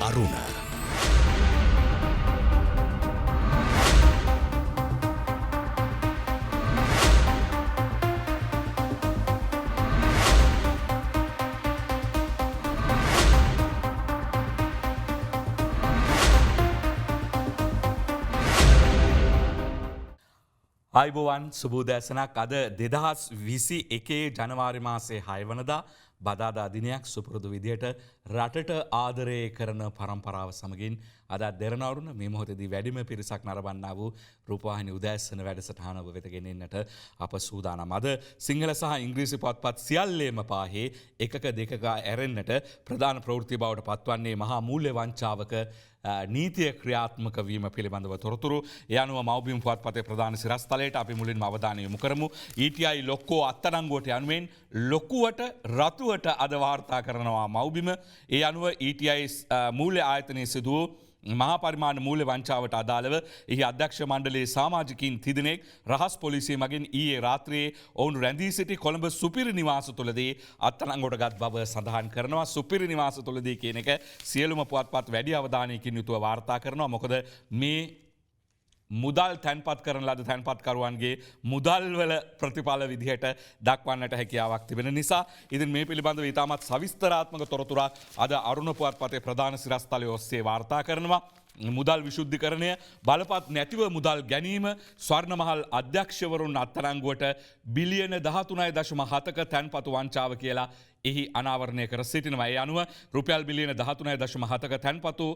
අරුණ. අයිබෝවන් සුබෝදෑසනක් අද 2021 ජනවාරි මාසේ 6 වනදා බදාදා දිනයක් සුපුරුදු විදියට රටට ආදරය කරන පරම්පරාව සමගින් අද දෙරණවරුණ මේ මොහොතේදී වැඩිම පිරිසක් නරඹන්නා වූ රූපවාහිනී උදෑසන වැඩසටහන ඔබ වෙත ගෙනෙන්නට අප සූදානම්. අද සිංහල සහ ඉංග්‍රීසි පුවත්පත් සියල්ලේම පාහේ එකක දෙකක ඇරෙන්නට ප්‍රධාන ප්‍රවෘත්ති බවට පත්වන්නේ මහා මූල්‍ය වංචාවක නීතිය ක්‍රියාත්මක වීම පිළිබඳව තොරතුරු. ඒ අනුව මව්බිම් පුවත්පතේ ප්‍රධාන සිරස්තලයට අපි මුලින්ම අවධානය යොමු කරමු. ETI ලොක්කෝ අත්අඩංගුවට යනුවෙන් ලොකුවට රතුවට අද වාර්තා කරනවා මව්බිම. ඒ අනුව ETI මූල්‍ය ආයතනයේ සිදු වූ මහා පරිමාණ මූල්‍ය වංචාවට අදාළව එහි අධ්‍යක්ෂ මණ්ඩලයේ සමාජිකින් තිදෙනෙක් රහස් පොලිසිය මගින් ඊයේ රාත්‍රියේ ඔවුන් රැඳී සිටි කොළඹ සුපිරි නිවාස තුළදී අත්අඩංගුවට ගත් බව සඳහන් කරනවා. සුපිරි නිවාස තුළදී කියන එක සියලුම පුවත්පත් වැඩි අවධානයකින් යුතුව වාර්තා කරනවා. මොකද මේ මුදල් තැන්පත් කරන ලද තැන්පත්කරුවන්ගේ මුදල්වල ප්‍රතිඵල විදිහට දක්වන්නට හැකියාවක් තිබෙන නිසා ඉතින් මේ පිළිබඳව ඉතාමත් සවිස්තරාත්මක තොරතුරක් අද අරුණ පුවත්පතේ ප්‍රධාන සිරස්තලය ඔස්සේ වාර්තා කරනවා. මුදල් විශුද්ධිකරණය බලපත් නැතිව මුදල් ගැනීම ස්වර්ණමහල් අධ්‍යක්ෂවරුන් අත්අඩංගුවට බිලියන 13.7ක තැන්පතු වංචාව කියලා එහි අනාවරණය කර සිටිනවා. ඒ අනුව රුපියල් බිලියන 13.7ක තැන්පතු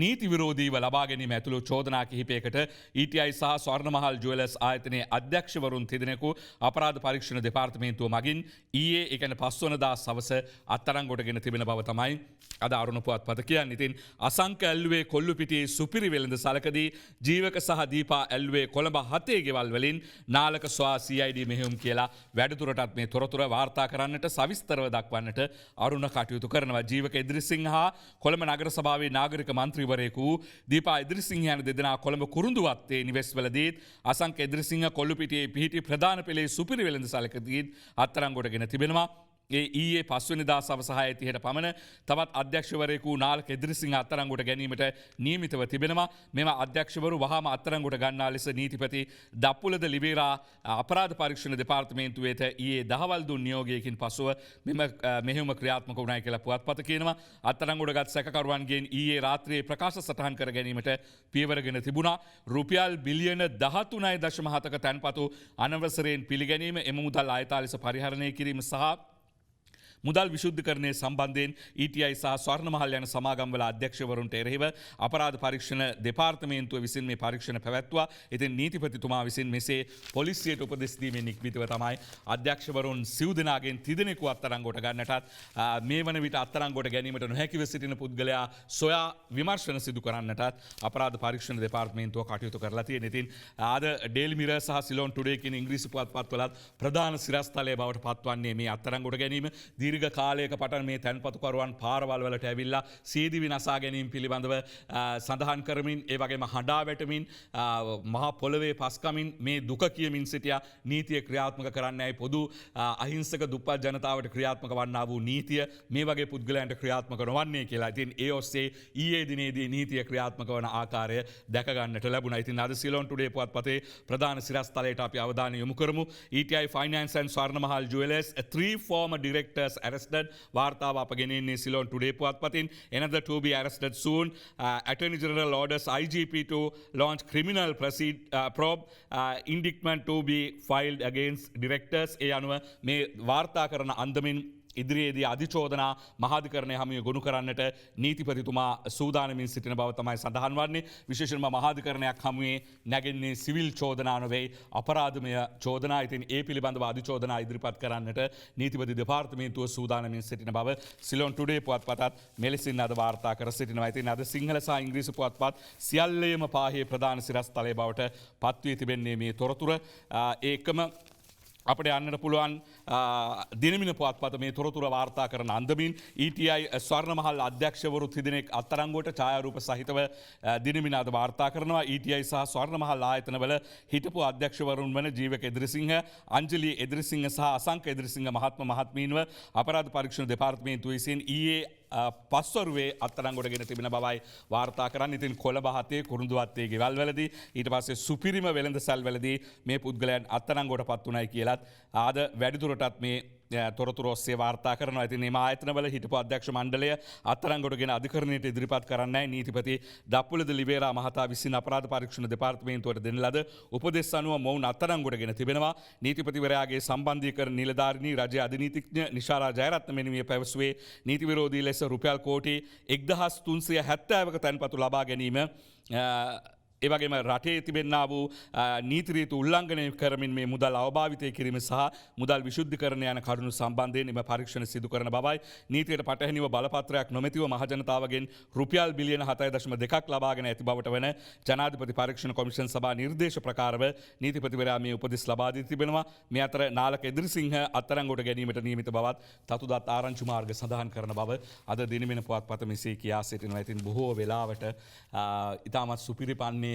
නීති විරෝධීව ලබා ගැනීම ඇතුළු චෝදනා කිහිපයකට ETI සහ ස්වර්ණමහල් ජුවලර්ස් ආයතනයේ අධ්‍යක්ෂවරුන් තිදෙනෙකු අපරාධ පරීක්ෂණ දෙපාර්තමේන්තුව මගින් ඊයේ ඒ කියන්නේ 5 වනදා සවස අත්අඩංගුවටගෙන තිබෙන බව තමයි අද අරුණ පුවත්පත කියන්නේ. ඉතින් අසංක ඇල්ලුවේ කොල්ලුපිටියේ සුපිරි වෙළඳ සලකදී ජීවක සහ දීපා ඇල්ලුවේ කොළඹ 7 ගෙවල් වලින් නාලක සොයා CID මෙහෙයුම් කියලා වැඩිදුරටත් මේ තොරතුර වාර්තා කරන්නට සවිස්තරව දක්වන්නට අරුණ කටයුතු කරනවා. ජීවක ඉදිරිසිංහ හා කොළඹ නගර සභාවේ නාගරික මන්ත්‍රීවරයෙකු දීපා ඉදිරිසිංහ යන දෙදෙනා කොළඹ කුරුඳුවත්තේ නිවෙස්වලදීත් අසංක ඉදිරිසිංහ කොල්ලුපිටියේ පිහිටි ප්‍රධාන පෙළේ සුපිරි වෙළඳ සලකදීත් අත්අඩංගුවටගෙන තිබෙනවා. ඊයේ 5 වෙනිදා සවස 6:30ට පමණ තවත් අධ්‍යක්ෂවරයෙකු නාලක ඉදිරිසිංහ අත්අඩංගුවට ගැනීමට නියමිතව තිබෙනවා. මෙම අධ්‍යක්ෂවරු වහාම අත්අඩංගුවට ගන්නා ලෙස නීතිපති දප්පුලද ලිබේරා අපරාධ පරීක්ෂණ දෙපාර්තමේන්තුවේට ඊයේ දහවල් දුන් නියෝගයකින් පසුව මෙම මෙහෙයුම ක්‍රියාත්මක වුණායි කියලා පුවත්පත කියනවා. අත්අඩංගුවටගත් සැකකරුවන්ගෙන් ඊයේ රාත්‍රියේ ප්‍රකාශ සටහන් කර ගැනීමට පියවරගෙන තිබුණා. රුපියල් බිලියන 13.7ක තැන්පතු අනවසරයෙන් පිළිගැනීම, එම මුදල් ආයතා ලෙස පරිහරණය කිරීම සහ මුදල් විශුද්ධිකරණය සම්බන්ධයෙන් ETI සහ ස්වර්ණමහල් යන සමාගම්වල අධ්‍යක්ෂවරුන්ට එරෙහිව අපරාධ පරීක්ෂණ දෙපාර්තමේන්තුව විසින් මේ පරීක්ෂණ පැවැත්වුවා. ඉතින් නීතිපතිතුමා විසින් මෙසේ පොලිසියට උපදෙස් දීමෙන් නික්මිතව තමයි අධ්‍යක්ෂවරුන් සිව් දෙනාගෙන් තිදෙනෙකු අත්අඩංගුවට ගන්නටත් මේ වන විට අත්අඩංගුවට ගැනීමට නොහැකිව සිටින පුද්ගලයා සොයා විමර්ශන සිදු කරන්නටත් අපරාධ පරීක්ෂණ දෙපාර්තමේන්තුව කටයුතු කරලා තියෙන. ඉතින් ආද ඩේලි මිරර් සහ සිලෝන් ටුඩේ කියන ඉංග්‍රීසි පුවත්පත්වලත් ප්‍රධාන සිරස්තලය බවට පත්වන්නේ මේ අත්අඩංගුවට ගැනීම. දීර්ඝ කාලයක පටන් මේ තැන්පතුකරුවන් පාරවල් වලට ඇවිල්ලා සීදිවි නසා ගැනීම පිළිබඳව සඳහන් කරමින් ඒ වගේම හඬා වැටමින් මහා පොළවේ පස්කමින් මේ දුක කියමින් සිටියා. නීතිය ක්‍රියාත්මක කරන්නයි පොදු අහිංසක දුප්පත් ජනතාවට ක්‍රියාත්මක වන්නා වූ නීතිය මේ වගේ පුද්ගලයන්ට ක්‍රියාත්මක නොවන්නේ කියලා. ඉතින් ඒ ඔස්සේ ඊයේ දිනේදී නීතිය ක්‍රියාත්මක වන ආකාරය දැක ගන්නට ලැබුණා. ඉතින් අද සිලෝන් ටුඩේ පුවත්පතේ ප්‍රධාන සිරස්තලයට අපි අවධානය යොමු කරමු. ETI Finance and Swarnamahal Jewellers 3 former directors arrested. වාර්තාව අපගෙන ඉන්නේ සිලෝන් ටුඩේ පුවත්පතින්. Another to be arrested soon. Attorney General orders IGP to launch criminal probe. Indictment to be filed against directors. ඒ අනුව මේ වාර්තා කරන අන්දමින් ඉදිරියේදී අධිචෝදනා මහාධිකරණය හමුවේ ගොනු කරන්නට නීතිපතිතුමා සූදානමින් සිටින බව තමයි සඳහන් වන්නේ. විශේෂයෙන්ම මහාධිකරණයක් හමුවේ නැගෙන්නේ සිවිල් චෝදනා නොවේ අපරාධමය චෝදනා. ඉතින් ඒ පිළිබඳව අධිචෝදනා ඉදිරිපත් කරන්නට නීතිපති දෙපාර්තමේන්තුව සූදානමින් සිටින බව සිලෝන් ටුඩේ පුවත්පතත් මෙලෙසින් අද වාර්තා කර සිටිනවා. ඉතින් අද සිංහල සහ ඉංග්‍රීසි පුවත්පත් සියල්ලේම පාහේ ප්‍රධාන සිරස්තලය බවට පත්වී තිබෙන්නේ මේ තොරතුර. ඒකම අපට යන්නට පුළුවන් දිනමින පුවත්පත මේ තොරතුර වාර්තා කරන අන්දමින් ETI ස්වර්ණමහල් අධ්‍යක්ෂවරු තිදෙනෙක් අත්අඩංගුවට ඡායාරූප සහිතව දිනමින අද වාර්තා කරනවා. ETI සහ ස්වර්ණමහල් ආයතනවල හිටපු අධ්‍යක්ෂවරුන් වන ජීවක එදිරිසිංහ, අංජලි එදිරිසිංහ සහ අසංක එදිරිසිංහ මහත්ම මහත්මීන්ව අපරාධ පරීක්ෂණ දෙපාර්තමේන්තුව විසින් ඊයේ පස්වරුවේ අත්අඩංගුවටගෙන තිබෙන බවයි වාර්තා කරන්නේ. ඉතින් කොළඹ හතේ කුරුඳුවත්තේ ගෙවල්වලදී ඊට පස්සේ සුපිරිම වෙළඳසල්වලදී මේ පුද්ගලයන් අත්අඩංගුවට පත් වුණයි කියලත් ආද වැඩිදුරටත් මේ තොරතුරු ඔස්සේ වාර්තා කරනවා. ඉතින් මේ ආයතනවල හිටපු අධ්‍යක්ෂ මණ්ඩලය අත්අඩංගුවටගෙන අධිකරණයට ඉදිරිපත් කරන්නයි නීතිපති දප්පුලද ලිබේරා මහතා විසින් අපරාධ පරීක්ෂණ දෙපාර්තමේන්තුවට දෙන ලද උපදෙස් අනුව මොවුන් අත්අඩංගුවටගෙන තිබෙනවා. නීතිපතිවරයාගේ සම්බන්ධීකරණ නිලධාරිනී රජයේ අධිනීතිඥ නිශාරා ජයරත්න මෙනිමිය පැවසුවේ නීති විරෝධී ලෙස රුපියල් කෝටි 1370ක තැන්පතු ලබා ගැනීම ඒවගේම රටේ තිබෙන්නා වූ නීතිරීති උල්ලංඝනය කරමින් මේ මුදල් අවභාවිතය කිරීම සහ මුදල් විශුද්ධිකරණය යන කරුණු සම්බන්ධයෙන් එම පරීක්ෂණ සිදු කරන බවයි නීතියට පටහැනිව බලපත්‍රයක් නොමැතිව මහජනතාවගෙන් රුපියල් බිලියන 7.2ක් ලබාගෙන ඇති බවට වන ජනාධිපති පරීක්ෂණ කොමිෂන් සභා නිර්දේශ ප්‍රකාරව නීතිපතිවරයා මේ උපදෙස් ලබා දී තිබෙනවා. මේ අතර නාලක එදිරිසිංහ අත්අඩංගුවට ගැනීමට නියමිත බවත් තතුදත් ආරංචි මාර්ග සඳහන් කරන බව අද දිනමින පුවත්පත මෙසේ කියා සිටිනවා. ඉතින් බොහෝ වෙලාවට ඉතාමත් සුපිරිපන්නේ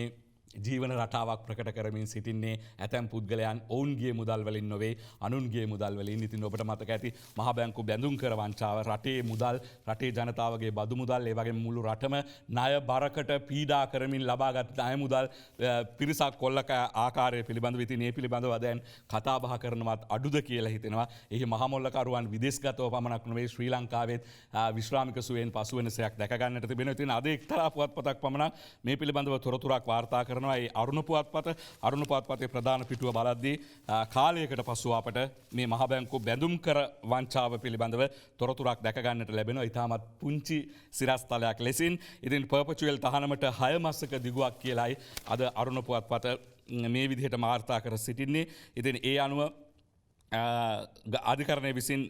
ජීවන රටාවක් ප්‍රකට කරමින් සිටින්නේ ඇතැම් පුද්ගලයන් ඔවුන්ගේ මුදල් වලින් නොවේ අනුන්ගේ මුදල් වලින්. ඉතින් ඔබට මතක ඇති මහ බැංකු බැඳුම් කර වංචාව රටේ මුදල් රටේ ජනතාවගේ බදු මුදල් ඒ වගේම මුළු රටම ණය බරකට පීඩා කරමින් ලබාගත් ණය මුදල් පිරිසක් කොල්ලක ආකාරය පිළිබඳව ඉතින් මේ පිළිබඳව දැන් කතා බහ කරනවත් අඩුද කියලා හිතෙනවා. එහි මහ මොල්ලකරුවන් විදේශගතව පමණක් නෙවෙයි ශ්‍රී ලංකාවෙත් විශ්‍රාමික සුවයෙන් පසු වෙනසයක් දැක ගන්නට තිබෙනවා. ඉතින් අද එක්තරා පුවත්පතක් පමණක් මේ පිළිබඳව තොරතුරක් වාර්තා කරනවා. අරුණ පුවත්පතේ ප්‍රධාන පිටුව බලද්දී කාලයකට පසුව අපට මේ මහ බැංකු බැඳුම් කර වංචාව පිළිබඳව තොරතුරක් දැක ගන්නට ලැබෙනවා. ඉතාමත් පුංචි සිරස්තලයක් ලෙසින්. ඉතින් පර්පචුවල් තහනමට 6 මාසක දිගුවක් කියලායි අද අරුණ පුවත්පත මේ විදිහට වාර්තා කර සිටින්නේ. ඉතින් ඒ අනුව අධිකරණය විසින්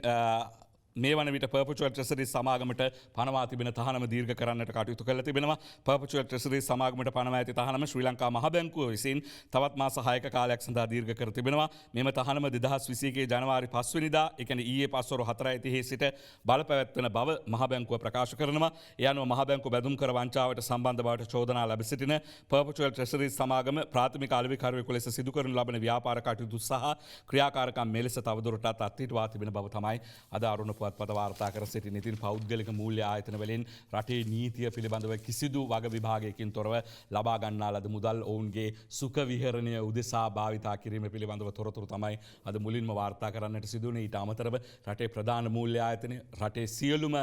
මේ වන විට පර්පචුවල් ට්‍රෙසරි සමාගමට පනවා තිබෙන තහනම දීර්ඝ කරන්නට කටයුතු කළ තිබෙනවා. පර්පචුවල් ට්‍රෙසරි සමාගමට පනවා ඇති තහනම ශ්‍රී ලංකා මහ බැංකුව විසින් තවත් මාස 6ක කාලයක් සඳහා දීර්ඝ කර තිබෙනවා. මෙම තහනම 2021 ජනවාරි 5 වෙනිදා ඒ කියන්නේ ඊයේ පස්වරු 4:30 සිට බලපැවැත්වෙන බව මහ බැංකුව ප්‍රකාශ කරනවා. ඒ අනුව මහ බැංකුව බැඳුම් කර වංචාවට සම්බන්ධ බවට චෝදනා ලැබ සිටින පර්පචුවල් ට්‍රෙසරි සමාගම ප්‍රාථමික අලෙවිකරුවෙකු ලෙස සිදු කරනු ලබන ව්‍යාපාර කටයුතු සහ ක්‍රියාකාරකම් මෙලෙස තවදුරටත් අත්හිටුවා තිබෙන බව තමයි අද අරුණ පුවත්පත වාර්තා කර සිටින. ඉතින් පෞද්ගලික මූල්‍ය ආයතන වලින් රටේ නීතිය පිළිබඳව කිසිදු වග විභාගයකින් තොරව ලබා ගන්නා ලද මුදල් ඔවුන්ගේ සුඛ විහරණය උදෙසා භාවිතා කිරීම පිළිබඳව තොරතුරු තමයි අද මුලින්ම වාර්තා කරන්නට සිදු වුණේ. ඊට අමතරව රටේ ප්‍රධාන මූල්‍ය ආයතනය රටේ සියලුම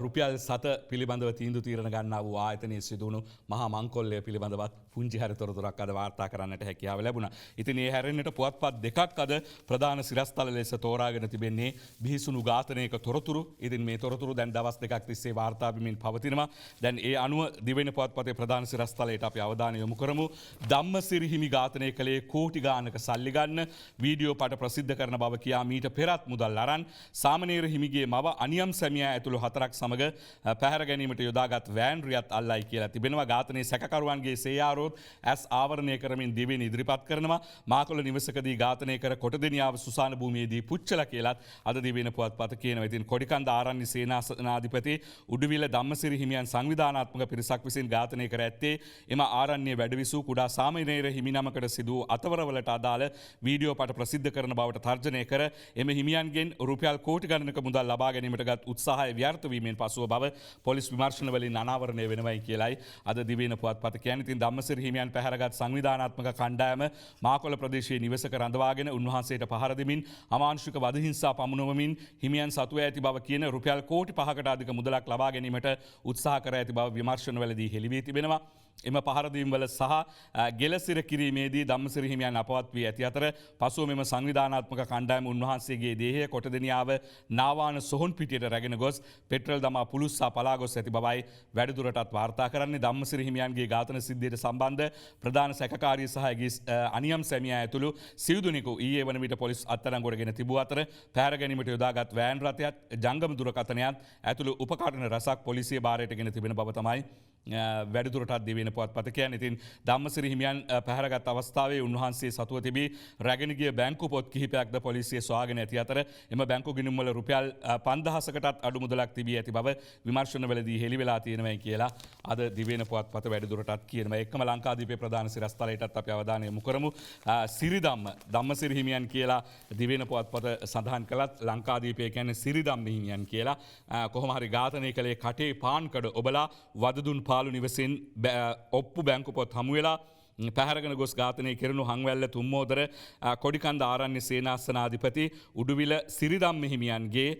රුපියල් 7 පිළිබඳව තීන්දුව తీරන ගන්නා වූ ආයතනයේ සිදුණු මහා මංකොල්ලය පිළිබඳවත් පුංචි හරි තොරතුරක් අද වාර්තා කරන්නට හැකියාව ලැබුණා. ඉතින් මේ හැරෙන්නට පුවත්පත් දෙකක් අද ප්‍රධාන සිරස්තල ලෙස තෝරාගෙන තිබෙන්නේ බිහිසුණු ඝාතනයක තොරතුරු. ඉතින් මේ තොරතුරු දැන් දවස් දෙකක් තිස්සේ වාර්තා වෙමින් පවතිනවා. දැන් ඒ අනුව දිවෙන පුවත්පතේ ප්‍රධාන සිරස්තලයට අපි අවධානය යොමු කරමු. ධම්මසිරි හිමි ඝාතනය කළේ කෝටි ගානක සල්ලි ගන්න වීඩියෝ පට ප්‍රසිද්ධ කරන බව කියා මීට පෙරත් මුදල් අරන් සාමනීර හිමිගේ මව අනියම් සැමියා ඇතුළු 4ක් සමග පැහැර ගැනීමට යොදාගත් වෑන් රියත් අල්ලයි කියලා තිබෙනවා. ඝාතනයේ සැකකරුවන්ගේ සේයාරෝත් ඇස් ආවරණය කරමින් දිවෙන ඉදිරිපත් කරනවා. මාකොළ නිවසකදී ඝාතනය කර කොටදෙනියාව සුසාන භූමියේදී පුච්චලා කියලාත් අද දිවෙන පුවත්පත කියනවා. ඉතින් කොඩිකන්ද ආරණ්‍ය සේනාසනාධිපති උඩුවිල ධම්මසිරි හිමියන් සංවිධානාත්මක පිරිසක් විසින් ඝාතනය කර ඇත්තේ එම ආරණ්‍ය වැඩවිසූ කුඩා සාමණේර හිමි නමකට සිදු වූ අතවරවලට අදාළ වීඩියෝ පට ප්‍රසිද්ධ කරන බවට තර්ජනය කර එම හිමියන්ගෙන් රුපියල් කෝටි ගණනක මුදල් ලබා ගැනීමට ගත් උත්සාහය ව්‍යර්ථ වීමෙන් පසුව බව පොලිස් විමර්ශන වලින් අනාවරණය වෙනවයි කියලයි අද දිවෙන පුවත්පත කියන්නේ. ඉතින් ධම්මසිරි හිමියන් පැහැරගත් සංවිධානාත්මක කණ්ඩායම මාකොළ ප්‍රදේශයේ නිවසක රඳවාගෙන උන්වහන්සේට පහර දෙමින් අමානුෂික වද හිංසා පමුණවමින් හිමියන් සතුව ඇති බව කියන රුපියල් කෝටි 5කට අධික මුදලක් ලබා ගැනීමට උත්සාහ කර ඇති බව විමර්ශනවලදී හෙළි වී තිබෙනවා. එම පහරදීම්වල සහ ගෙලසිර කිරීමේදී ධම්මසිරි හිමියන් අපවත් වී ඇති අතර පසුව මෙම සංවිධානාත්මක කණ්ඩායම උන්වහන්සේගේ දේහය කොටදෙනියාව නාවාන සොහොන් පිටියට රැගෙන ගොස් පෙට්‍රල් දමා පුළුස්සා පලා ගොස් ඇති බවයි වැඩිදුරටත් වාර්තා කරන්නේ. ධම්මසිරි හිමියන්ගේ ඝාතන සිද්ධියට සම්බන්ධ ප්‍රධාන සැකකාරිය සහ ඇගේ අනියම් සැමියා ඇතුළු සිව් දෙනෙකු ඊයේ වන විට පොලිස් අත්අඩංගුවටගෙන තිබූ අතර පැහැර ගැනීමට යොදාගත් වෑන් රථයත් ජංගම දුරකථනයත් ඇතුළු උපකරණ රසක් පොලිසිය භාරයට ගෙන තිබෙන බව තමයි වැඩිදුරටත් දිවෙන පුවත්පත කියන්නේ. ඉතින් ධම්මසිරි හිමියන් පැහැරගත් අවස්ථාවේ උන්වහන්සේ සතුව තිබී රැගෙන ගිය බැංකු පොත් කිහිපයක්ද පොලිසිය සොයාගෙන ඇති අතර එම බැංකු ගිණුම් වල රුපියල් 5000කටත් අඩු මුදලක් තිබී ඇති බව විමර්ශනවලදී හෙළි වෙලා තියෙනවායි කියලා අද දිවෙන පුවත්පත වැඩිදුරටත් කියනවා. එක්කම ලංකාදීපේ ප්‍රධාන සිරස්තලයටත් අපි අවධානය යොමු කරමු. සිරිධම්ම ධම්මසිරි හිමියන් කියලා දිවෙන පුවත්පත සඳහන් කළත් ලංකාදීපේ කියන්නේ සිරිධම්ම හිමියන් කියලා. කොහොම හරි ඝාතනය කළේ කටේ පාන්කඩ ඔබලා වදදුන් පාලු නිවසින් ඔප්පු බැංකු පොත් හමු වෙලා පැහැරගෙන ගොස් ඝාතනය කෙරුණු හංවැල්ල තුම්මෝදර කොඩිකන්ද ආරණ්‍ය සේනාසනාධිපති උඩුවිල සිරිධම්ම හිමියන්ගේ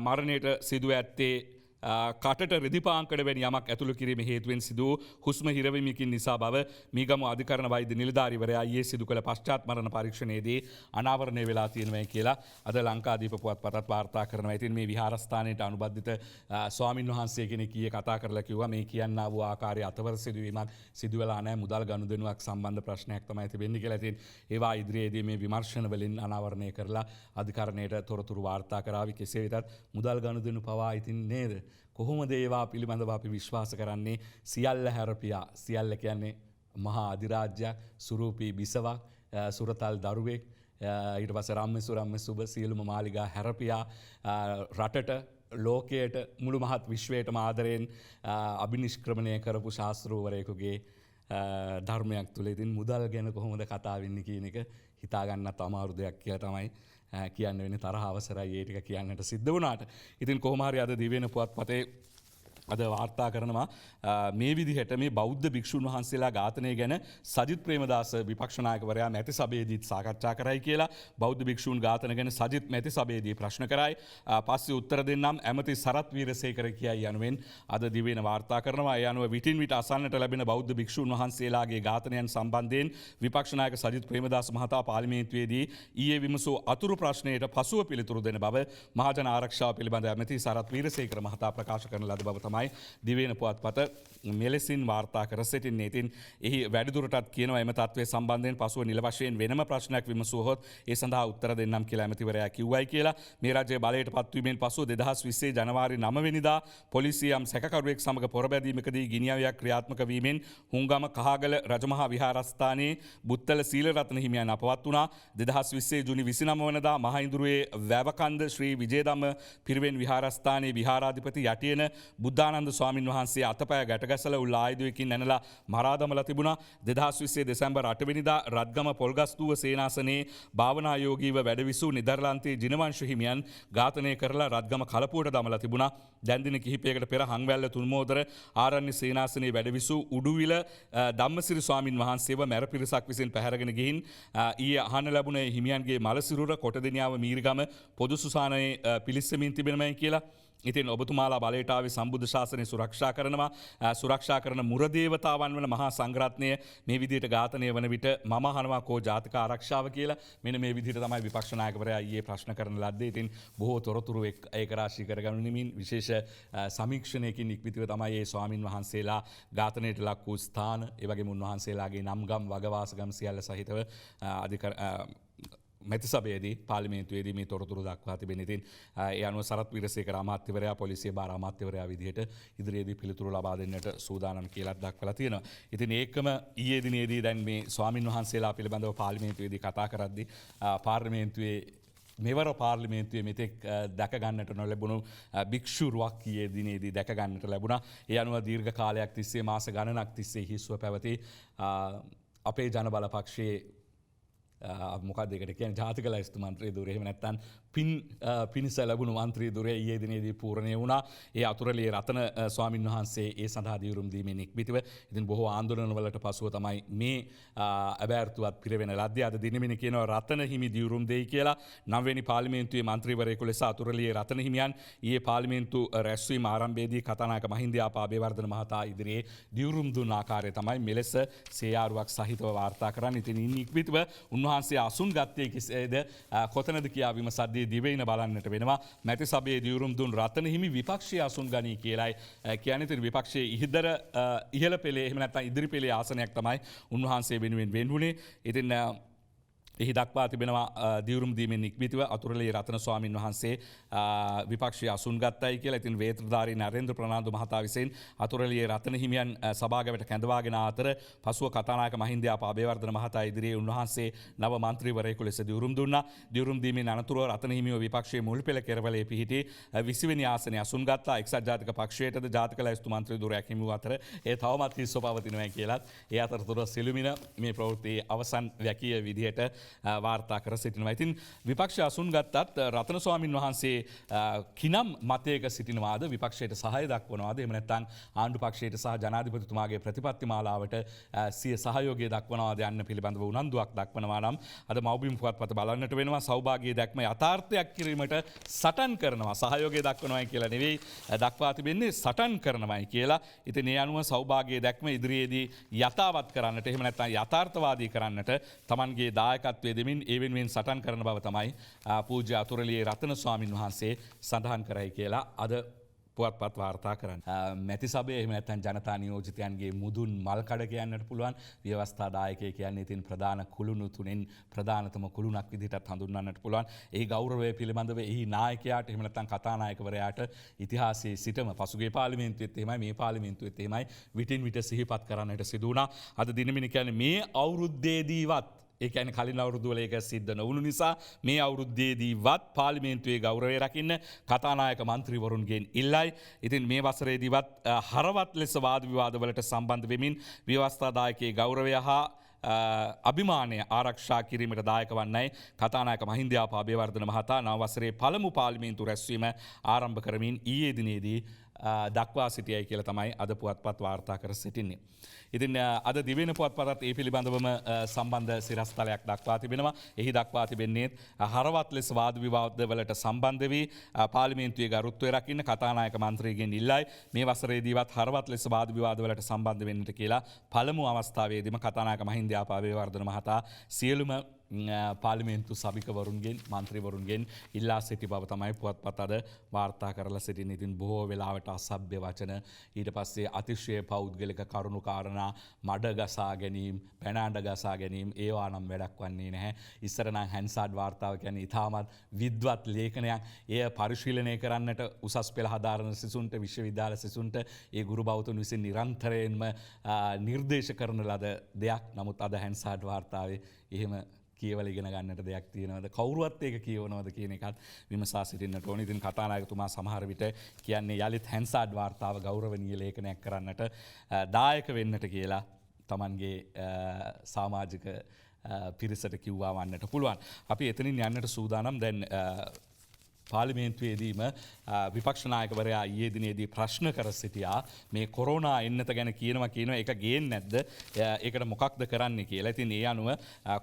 මරණයට සිදුව ඇත්තේ කටට රෙදිපාංකඩ වැනි යමක් ඇතුළු කිරීම හේතුවෙන් සිදු හුස්ම හිරවීමකින් නිසා බව මීගමු අධිකරණ වෛද්‍ය නිලධාරීවරයා ඊයේ සිදු කළ පශ්චාත් මරණ පරීක්ෂණයේදී අනාවරණය වෙලා තියෙනවා කියලා අද ලංකාදීප පුවත්පතත් වාර්තා කරනවා. ඉතින් මේ විහාරස්ථානයට අනුබද්ධිත ස්වාමින් වහන්සේ කෙනෙක් ඊයේ කතා කරලා කිව්වා මේ කියන්නා වූ ආකාරයේ අතවර සිදුවීමක් සිදු වෙලා නැහැ, මුදල් ගනුදෙනුවක් සම්බන්ධ ප්‍රශ්නයක් තමයි තිබෙන්නේ කියලා. ඉතින් ඒවා ඉදිරියේදී මේ විමර්ශන වලින් අනාවරණය කරලා අධිකරණයට තොරතුරු වාර්තා කරાવી. කෙසේ වෙතත් මුදල් ගනුදෙනු පවා ඉතින් නේද කොහොමද ඒවා පිළිබඳව අපි විශ්වාස කරන්නේ? සියල්ල හැරපියා. සියල්ල කියන්නේ මහා අධිරාජ්‍යයක්, සුරූපී බිසවක්, සුරතල් දරුවෙක්, ඊට පස්සේ රම්ම සුබ සියලුම මාලිගා හැරපියා රටට ලෝකයට මුළු මහත් විශ්වයටම ආදරයෙන් අභිනිෂ්ක්‍රමණය කරපු ශාස්ත්‍රූවරයෙකුගේ ධර්මයක් තුළ ඉතින් මුදල් ගැන කොහොමද කතා වෙන්නේ කියන එක හිතාගන්නත් අමාරු දෙයක් කියලා තමයි කියන්න වෙන. තරහ අවසරයි ඒ ටික කියන්නට සිද්ධ වුණාට. ඉතින් කොහොම හරි අද දිවෙන පුවත්පතේ අද වාර්තා කරනවා මේ විදිහට මේ බෞද්ධ භික්ෂුන් වහන්සේලා ඝාතනය ගැන සජිත් ප්‍රේමදාස විපක්ෂ නායකවරයා මැති සභාවේදීත් සාකච්ඡා කරයි කියලා. බෞද්ධ භික්ෂුන් ඝාතන ගැන සජිත් මැති සභාවේදී ප්‍රශ්න කරයි. පස්සේ උත්තර දෙන්නම් ඇමති සරත් වීරසේකර කියයි යනුවෙන් අද දිවෙන වාර්තා කරනවා. ඒ අනුව විටින් විට අසන්නට ලැබෙන බෞද්ධ භික්ෂුන් වහන්සේලාගේ ඝාතනයන් සම්බන්ධයෙන් විපක්ෂ නායක සජිත් ප්‍රේමදාස මහතා පාර්ලිමේන්තුවේදී ඊයේ විමසූ අතුරු ප්‍රශ්නයට පසුව පිළිතුරු දෙන බව මහජන ආරක්ෂාව පිළිබඳ ඇමති සරත් වීරසේකර මහතා ප්‍රකාශ කරන ලද බව තමයි දිවෙන පුවත්පත මෙලෙසින් වාර්තා කර සිටින්නේ. ඉතින් එහි වැඩිදුරටත් කියනවා එම තත්ත්වය සම්බන්ධයෙන් පසුව නිල වශයෙන් වෙනම ප්‍රශ්නයක් විමසුවහොත් ඒ සඳහා උත්තර දෙන්නම් කියලා ඇමතිවරයා කිව්වයි කියලා. මේ රජයේ බලයට පත්වීමෙන් පසුව 2020 ජනවාරි 9 වෙනිදා පොලිසිය යම් සැකකරුවෙක් සමග පොරබැදීමකදී ගිනිඅවියක් ක්‍රියාත්මක වීමෙන් හුංගම කහගල රජමහා විහාරස්ථානයේ බුත්තල සීලරත්න හිමියන් අපවත් වුණා. 2020 ජුනි 29 වෙනිදා මහින්දුරුවේ වැවකන්ද ශ්‍රී විජේධම්ම පිරිවෙන් විහාරස්ථානයේ විහාරාධිපති යටියන බුද්ධානන්ද ස්වාමින් වහන්සේ අතපය ගැටගැසල උල් ආයුධයකින් නැනලා මරා දමලා තිබුණා. 2020 දෙසැම්බර් 8 වෙනිදා රත්ගම පොල්ගස්තුව සේනාසනයේ භාවනායෝගීව වැඩවිසූ නිදර්ලන්තයේ ජිනවංශ හිමියන් ඝාතනය කරලා රත්ගම කලපුවට දමලා තිබුණා. දැන් දින කිහිපයකට පෙර හංවැල්ල තුන්මෝදර ආරණ්‍ය සේනාසනයේ වැඩවිසූ උඩුවිල ධම්මසිරි ස්වාමින් වහන්සේව මැර පිරිසක් විසින් පැහැරගෙන ගිහින් ඊයේ අහන්න ලැබුණ හිමියන්ගේ මලසිරුර කොටදෙනියාව මීරිගම පොදු සුසානයේ පිලිස්සමින් තිබෙනමයි කියලා. ඉතින් ඔබතුමාලා බලයට ආවේ සම්බුද්ධ ශාසනය සුරක්ෂා කරනවා. සුරක්ෂා කරන මුරදේවතාවන් වන මහා සංඝරත්නය මේ විදිහට ඝාතනය වන විට මම අහනවා කෝ ජාතික ආරක්ෂාව කියලා. මෙන්න මේ විදිහට තමයි විපක්ෂ නායකවරයා ඊයේ ප්‍රශ්න කරන ලද්දේ. ඉතින් බොහෝ තොරතුරු ඒක රාශී කරගන්නමින් විශේෂ සමීක්ෂණයකින් ඉක්බිතිව තමයි මේ ස්වාමින් වහන්සේලා ඝාතනයට ලක් වූ ස්ථාන, ඒ වගේම උන්වහන්සේලාගේ නම්ගම් වගවාසගම් සියල්ල සහිතව මැති සභාවේදී පාර්ලිමේන්තුවේදී මේ තොරතුරු දක්වා තිබෙන. ඉතින් ඒ අනුව සරත් වීරසේකර අමාත්‍යවරයා පොලිසිය භාර අමාත්‍යවරයා විදිහට ඉදිරියේදී පිළිතුරු ලබා දෙන්නට සූදානම් කියලා දක්වලා තියෙනවා. ඉතින් ඒකම ඊයේ දිනේදී දැන් මේ ස්වාමින් වහන්සේලා පිළිබඳව පාර්ලිමේන්තුවේදී කතා කරද්දී පාර්ලිමේන්තුවේ මෙවර පාර්ලිමේන්තුවේ මෙතෙක් දැක ගන්නට නොලැබුණු භික්ෂුරුවක් ඊයේ දිනේදී දැක ගන්නට ලැබුණා. ඒ අනුව දීර්ඝ කාලයක් තිස්සේ මාස ගණනක් තිස්සේ හිස්ව පැවති අපේ ජනබල පක්ෂයේ මොකක්ද ඒකට කියන්නේ ජාතික ලැයිස්තු මන්ත්‍රී ධුරය එහෙම නැත්නම් පිනිස ලැබුණු මන්ත්‍රී ධුරය ඊයේ දිනේදී පූර්ණය වුණා. ඒ අතුරලිය රතන ස්වාමින් වහන්සේ ඒ සඳහා දියුරුම් දීමෙන් ඉක්බිතිව ඉතින් බොහෝ ආන්දෝලනවලට පසුව තමයි මේ අබෑර්තුවත් පිරවෙන ලද්දේ. අද දිනෙමිනි කියනවා රතන හිමි දියුරුම් දෙයි කියලා. 9 වෙනි පාර්ලිමේන්තුවේ මන්ත්‍රීවරයෙකු ලෙස අතුරලිය රතන හිමියන් ඊයේ පාර්ලිමේන්තු රැස්වීම ආරම්භයේදී කතානායක මහින්දයාපා අබේවර්ධන මහතා ඉදිරියේ දියුරුම් දුන් ආකාරය තමයි මෙලෙස සේයාරුවක් සහිතව වාර්තා කරන්නේ. ඉතින් ඉන් ඉක්බිතිව උන්වහන්සේ අසුන් ගත්තේ කෙසේද කොතනද කියා විමසද්දී දිවෙයින බලන්නට වෙනවා. මැති සභාවේ දියුරුම් දුන් රතන හිමි විපක්ෂයේ අසුන් ගනී කියලායි කියන්නේ. ඉතින් විපක්ෂයේ ඉහළ පෙළේ එහෙම නැත්නම් ඉදිරි පෙළේ ආසනයක් තමයි උන්වහන්සේ වෙනුවෙන් වෙන්නුනේ. ඉතින් එහි දක්වා තිබෙනවා දියවරුම් දීමෙන් නික්බිතිව අතුරලේ රතන ස්වාමීන් වහන්සේ විපක්ෂය අසුන් ගත්තයි කියලා. ඉතින් වේත්‍රධාරී නරේන්ද්‍ර ප්‍රනාන්දු මහතා විසින් අතුරලියේ රතන හිමියන් සභාගමට කැඳවාගෙන අතර පසුව කතානායක මහින්දයාප අබේවර්ධන මහතා ඉදිරියේ උන්වහන්සේ නව මන්ත්‍රීවරයෙකු ලෙස දියවරුම් දුන්නා. දියවරුම් දීමෙන් අනතුරුව රතන හිමියෝ විපක්ෂයේ මුල් පෙළ කෙරවලේ පිහිටි 20 වෙනි ආසනය අසුන් ගත්තා. එක්සත් ජාතික පක්ෂයටද ජාතික ලැයිස්තු මන්ත්‍රී ධුරයක් හිමි වූ අතර ඒ තවමත් හිස්ව පවතිනවා කියලත් ඒ අතරතුර සිළුමින මේ ප්‍රවෘත්තියේ අවසන් වැකිය විදිහට වාර්තා කර සිටිනවා. ඉතින් විපක්ෂ අසුන් ගත්තත් රතන ස්වාමීන් වහන්සේ කිනම් මතයක සිටිනවාද විපක්ෂයට සහාය දක්වනවාද එහෙම නැත්නම් ආණ්ඩු පක්ෂයට සහ ජනාධිපතිතුමාගේ ප්‍රතිපත්ති මාලාවට සිය සහයෝගය දක්වනවාද යන්න පිළිබඳව උනන්දුවක් දක්වනවා නම් අද මව්බිම් පුවත්පත බලන්නට වෙනවා. සෞභාග්‍ය දැක්ම යථාර්ථයක් කිරීමට සටන් කරනවා. සහයෝගය දක්වනවායි කියලා නෙවෙයි දක්වා තිබෙන්නේ සටන් කරනවායි කියලා. ඉතින් ඒ අනුව සෞභාග්‍ය දැක්ම ඉදිරියේදී යථාවත් කරන්නට එහෙම නැත්නම් යථාර්ථවාදී කරන්නට Tamanගේ දායකත්වයේ දෙමින් ඒ වෙනුවෙන් සටන් කරන බව තමයි පූජ්‍ය අතුරලියේ රතන ස්වාමින් වහන්සේ සඳහන් කරයි කියලා අද පුවත්පත් වාර්තා කරන්න. මැති සභය එහෙම නැත්නම් ජනතා නියෝජිතයන්ගේ මුදුන් මල් කඩ කියන්නට පුළුවන්. ව්‍යවස්ථා දායකයෙක් කියන්නේ ඉතින් ප්‍රධාන කුළුණු තුනෙන් ප්‍රධානතම කුළුණක් විදිහටත් හඳුන්වන්නට පුළුවන්. ඒ ගෞරවය පිළිබඳව එහි නායකයාට එහෙම නැත්නම් කතානායකවරයාට ඉතිහාසයේ සිටම පසුගිය පාර්ලිමේන්තුවෙත් එහෙමයි මේ පාර්ලිමේන්තුවෙත් එහෙමයි විටින් විට සිහිපත් කරන්නට සිදු වුණා. අද දිනමින කියන්නේ මේ අවුරුද්දේදීවත් ඒ කියන්නේ කලින් අවුරුද්දවල ඒක සිද්ධ නොවුණු නිසා මේ අවුරුද්දේදීවත් පාර්ලිමේන්තුවේ ගෞරවය රකින්න කතානායක මන්ත්‍රීවරුන්ගෙන් ඉල්ලයි. ඉතින් මේ වසරේදීවත් හරවත් ලෙස වාද විවාදවලට සම්බන්ධ වෙමින් ව්‍යවස්ථාදායකයේ ගෞරවය හා අභිමානය ආරක්ෂා කිරීමට දායක වන්නයි කතානායක මහින්දයාප අබේවර්ධන මහතා නව වසරේ පළමු පාර්ලිමේන්තු රැස්වීම ආරම්භ කරමින් ඊයේ දිනේදී දක්වා සිටියයි කියලා තමයි අද පුවත්පත් වාර්තා කර සිටින්නේ. ඉතින් අද දිවෙන පුවත්පතත් ඒ පිළිබඳවම සම්බන්ධ සිරස්තලයක් දක්වා තිබෙනවා. එහි දක්වා තිබෙන්නේ හරවත් ලෙස වාද විවාදවලට සම්බන්ධ වී පාර්ලිමේන්තුවේ ගරුත්වය රකින්න කතානායක මන්ත්‍රීගෙන් ඉල්ලයි මේ වසරේදීවත් හරවත් ලෙස වාද විවාදවලට සම්බන්ධ වෙන්නට කියලා පළමු අවස්ථාවේදීම කතානායක මහින්දයාප අබේවර්ධන මහතා සියලුම පාර්ලිමේන්තු සභිකවරුන්ගෙන් මන්ත්‍රීවරුන්ගෙන් ඉල්ලා සිටි බව තමයි පුවත්පත අද වාර්තා කරලා සිටින්නේ. ඉතින් බොහෝ වෙලාවට අසභ්‍ය වචන ඊට පස්සේ අතිශය පෞද්ගලික කරුණු කාරණා මඩ ගසා ගැනීම පැනාඩ ගසා ගැනීම ඒවා නම් වැඩක් වන්නේ නැහැ. ඉස්සර නම් හැන්සාඩ් වාර්තාව කියන්නේ ඉතාමත් විද්වත් ලේඛනයක්. එය පරිශීලනය කරන්නට උසස් පෙළ හදාරන සිසුන්ට විශ්වවිද්‍යාල සිසුන්ට ඒ ගුරු බෞතුන් විසින් නිරන්තරයෙන්ම නිර්දේශ කරන ලද දෙයක්. නමුත් අද හැන්සාඩ් වාර්තාවේ එහෙම කියවල ඉගෙන ගන්නට දෙයක් තියෙනවද කවුරුවත් ඒක කියවනවද කියන එකත් විමසා සිටින්නට ඕනේ. ඉතින් කතානායකතුමා සමහර විට කියන්නේ යලිත් හැන්සාඩ් වාර්තාව ගෞරවනීය ලේඛනයක් කරන්නට දායක වෙන්නට කියලා Tamanගේ සමාජික පිරිසට කිව්වා වන්නට පුළුවන්. අපි එතනින් යන්නට සූදානම්. දැන් පාර්ලිමේන්තුවේදීම විපක්ෂ නායකවරයා ඊයේ දිනේදී ප්‍රශ්න කර සිටියා මේ කොරෝනා එන්නත ගැන කියනවා ඒක ගේන්නේ නැද්ද? ඒකට මොකක්ද කරන්නේ කියලා. ඉතින් ඒ අනුව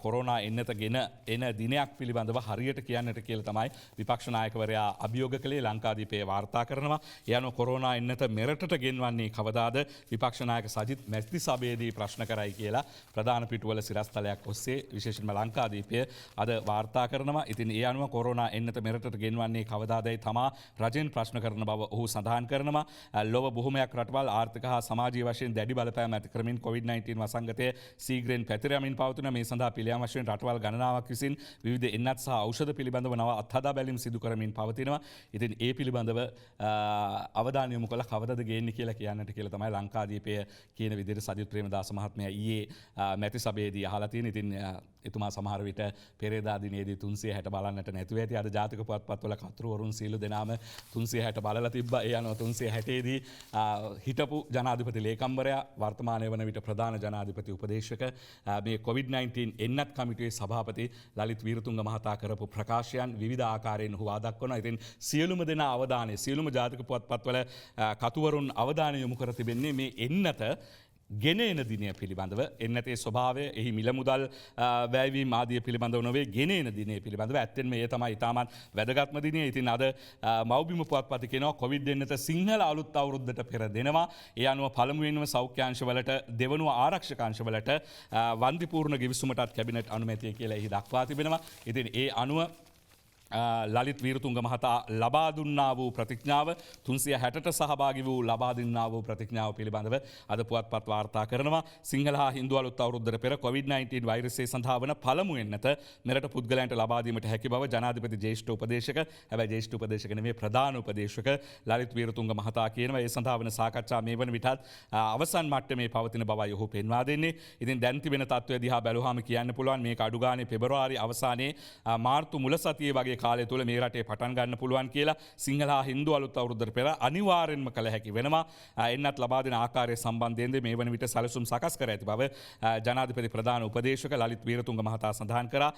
කොරෝනා එන්නත ගෙන එන දිනයක් පිළිබඳව හරියට කියන්නට කියලා තමයි විපක්ෂ නායකවරයා අභියෝග කළේ. ලංකාදීපේ වාර්තා කරනවා. ඒ අනුව කොරෝනා එන්නත මෙරටට ගෙන්වන්නේ කවදාද? විපක්ෂ නායක සජිත් මැති සභාවේදී ප්‍රශ්න කරයි කියලා ප්‍රධාන පිටුවල සිරස්තලයක් ඔස්සේ විශේෂයෙන්ම ලංකාදීපය අද වාර්තා කරනවා. ඉතින් ඒ අනුව කොරෝනා එන්නත මෙරටට ගෙන්වන්නේ කවදාදයි තමා රජෙන් ප්‍රශ්න කරන බව ඔහු සඳහන් කරනවා. ලොව බොහොමයක් රටවල් ආර්ථික හා සමාජීය වශයෙන් දැඩි බලපෑම් ඇති කරමින් COVID-19 වසංගතය සීඝ්‍රයෙන් පැතිර යමින් පවතින මේ සඳහා පිළියම් වශයෙන් රටවල් ගණනාවක් විසින් විවිධ එන්නත් සහ ඖෂධ පිළිබඳව නව අත්හදා බැලීම් සිදු කරමින් පවතිනවා. ඉතින් ඒ පිළිබඳව අවධානය යොමු කළ කවදද ගේන්නේ කියලා කියන්නට කියලා තමයි ලංකාදීපය කියන විදිහට සජිත් ප්‍රේමදාස මහත්මයා ඊයේ මැති සභාවේදී අහලා තියෙන. ඉතින් එතුමා සමහර විට පෙරේදා දිනේදී 360 බලන්නට නැතුව ඇති. අද ජාතික පුවත්පත්වල කතුරුවරුන් සීලු දෙනාම 360 බලලා තිබ්බා. ඒ අනුව 360 දී හිටපු ජනාධිපති ලේකම්වරයා වර්තමානයේ වන විට ප්‍රධාන ජනාධිපති උපදේශක මේ COVID-19 එන්නත් කමිටුවේ සභාපති ලලිත් වීරතුංග මහතා කරපු ප්‍රකාශයන් විවිධ ආකාරයෙන් හුවා දක්වනවා. ඉතින් සියලුම දෙනා අවධානය සියලුම ජාතික පුවත්පත්වල කතුවරුන් අවධානය යොමු කර තිබෙන්නේ මේ එන්නත ගෙන එන දිනය පිළිබඳව. එන්නතේ ස්වභාවය එහි මිල මුදල් වැයවීම ආදිය පිළිබඳව නොවේ ගෙන එන දිනය පිළිබඳව. ඇත්තෙන්ම ඒ තමයි ඉතාමත් වැදගත්ම දිනය. ඉතින් අද මව්බිම පුවත්පත කියනවා කොවිඩ් එන්නත සිංහල අලුත් අවුරුද්දට පෙර දෙනවා. ඒ අනුව පළමුවෙන්ම සෞඛ්‍යාංශවලට දෙවනුව ආරක්ෂකාංශවලට වන්දිපූර්ණ ගිවිසුමටත් කැබිනට් අනුමැතිය කියලා එහි දක්වා තිබෙනවා. ඉතින් ඒ අනුව ලලිත් වීරතුංග මහතා ලබා දුන්නා වූ ප්‍රතිඥාව 360ට සහභාගී වූ ලබා දුන්නා වූ ප්‍රතිඥාව පිළිබඳව අද පුවත්පත් වාර්තා කරනවා. සිංහල හා හින්දු අලුත් අවුරුද්දට පෙර COVID-19 වෛරසය සඳහා වන පළමු එන්නත මෙරට පුද්ගලයන්ට ලබා දීමට හැකි බව ජනාධිපති ජ්‍යෙෂ්ඨ උපදේශක හැබැයි ජ්‍යෙෂ්ඨ උපදේශක නෙමෙයි ප්‍රධාන උපදේශක ලලිත් වීරතුංග මහතා කියනවා. ඒ සඳහා වන සාකච්ඡා මේ වන විටත් අවසන් මට්ටමේ පවතින බවයි ඔහු පෙන්වා දෙන්නේ. ඉතින් දැන් තිබෙන තත්ත්වය දිහා බැලුවාම කියන්න පුළුවන් මේක අඩු ගානේ පෙබරවාරි අවසානයේ මාර්තු මුල සතියේ වගේ කාලය තුළ මේ රටේ පටන් ගන්න පුළුවන් කියලා සිංහල හා හින්දු අලුත් අවුරුද්දට පෙර අනිවාර්යෙන්ම කළ හැකි වෙනවා. එන්නත් ලබා දෙන ආකාරය සම්බන්ධයෙන්ද මේ වන විට සැලසුම් සකස් කර ඇති බව ජනාධිපති ප්‍රධාන උපදේශක ලලිත් වීරතුංග මහතා සඳහන් කරා.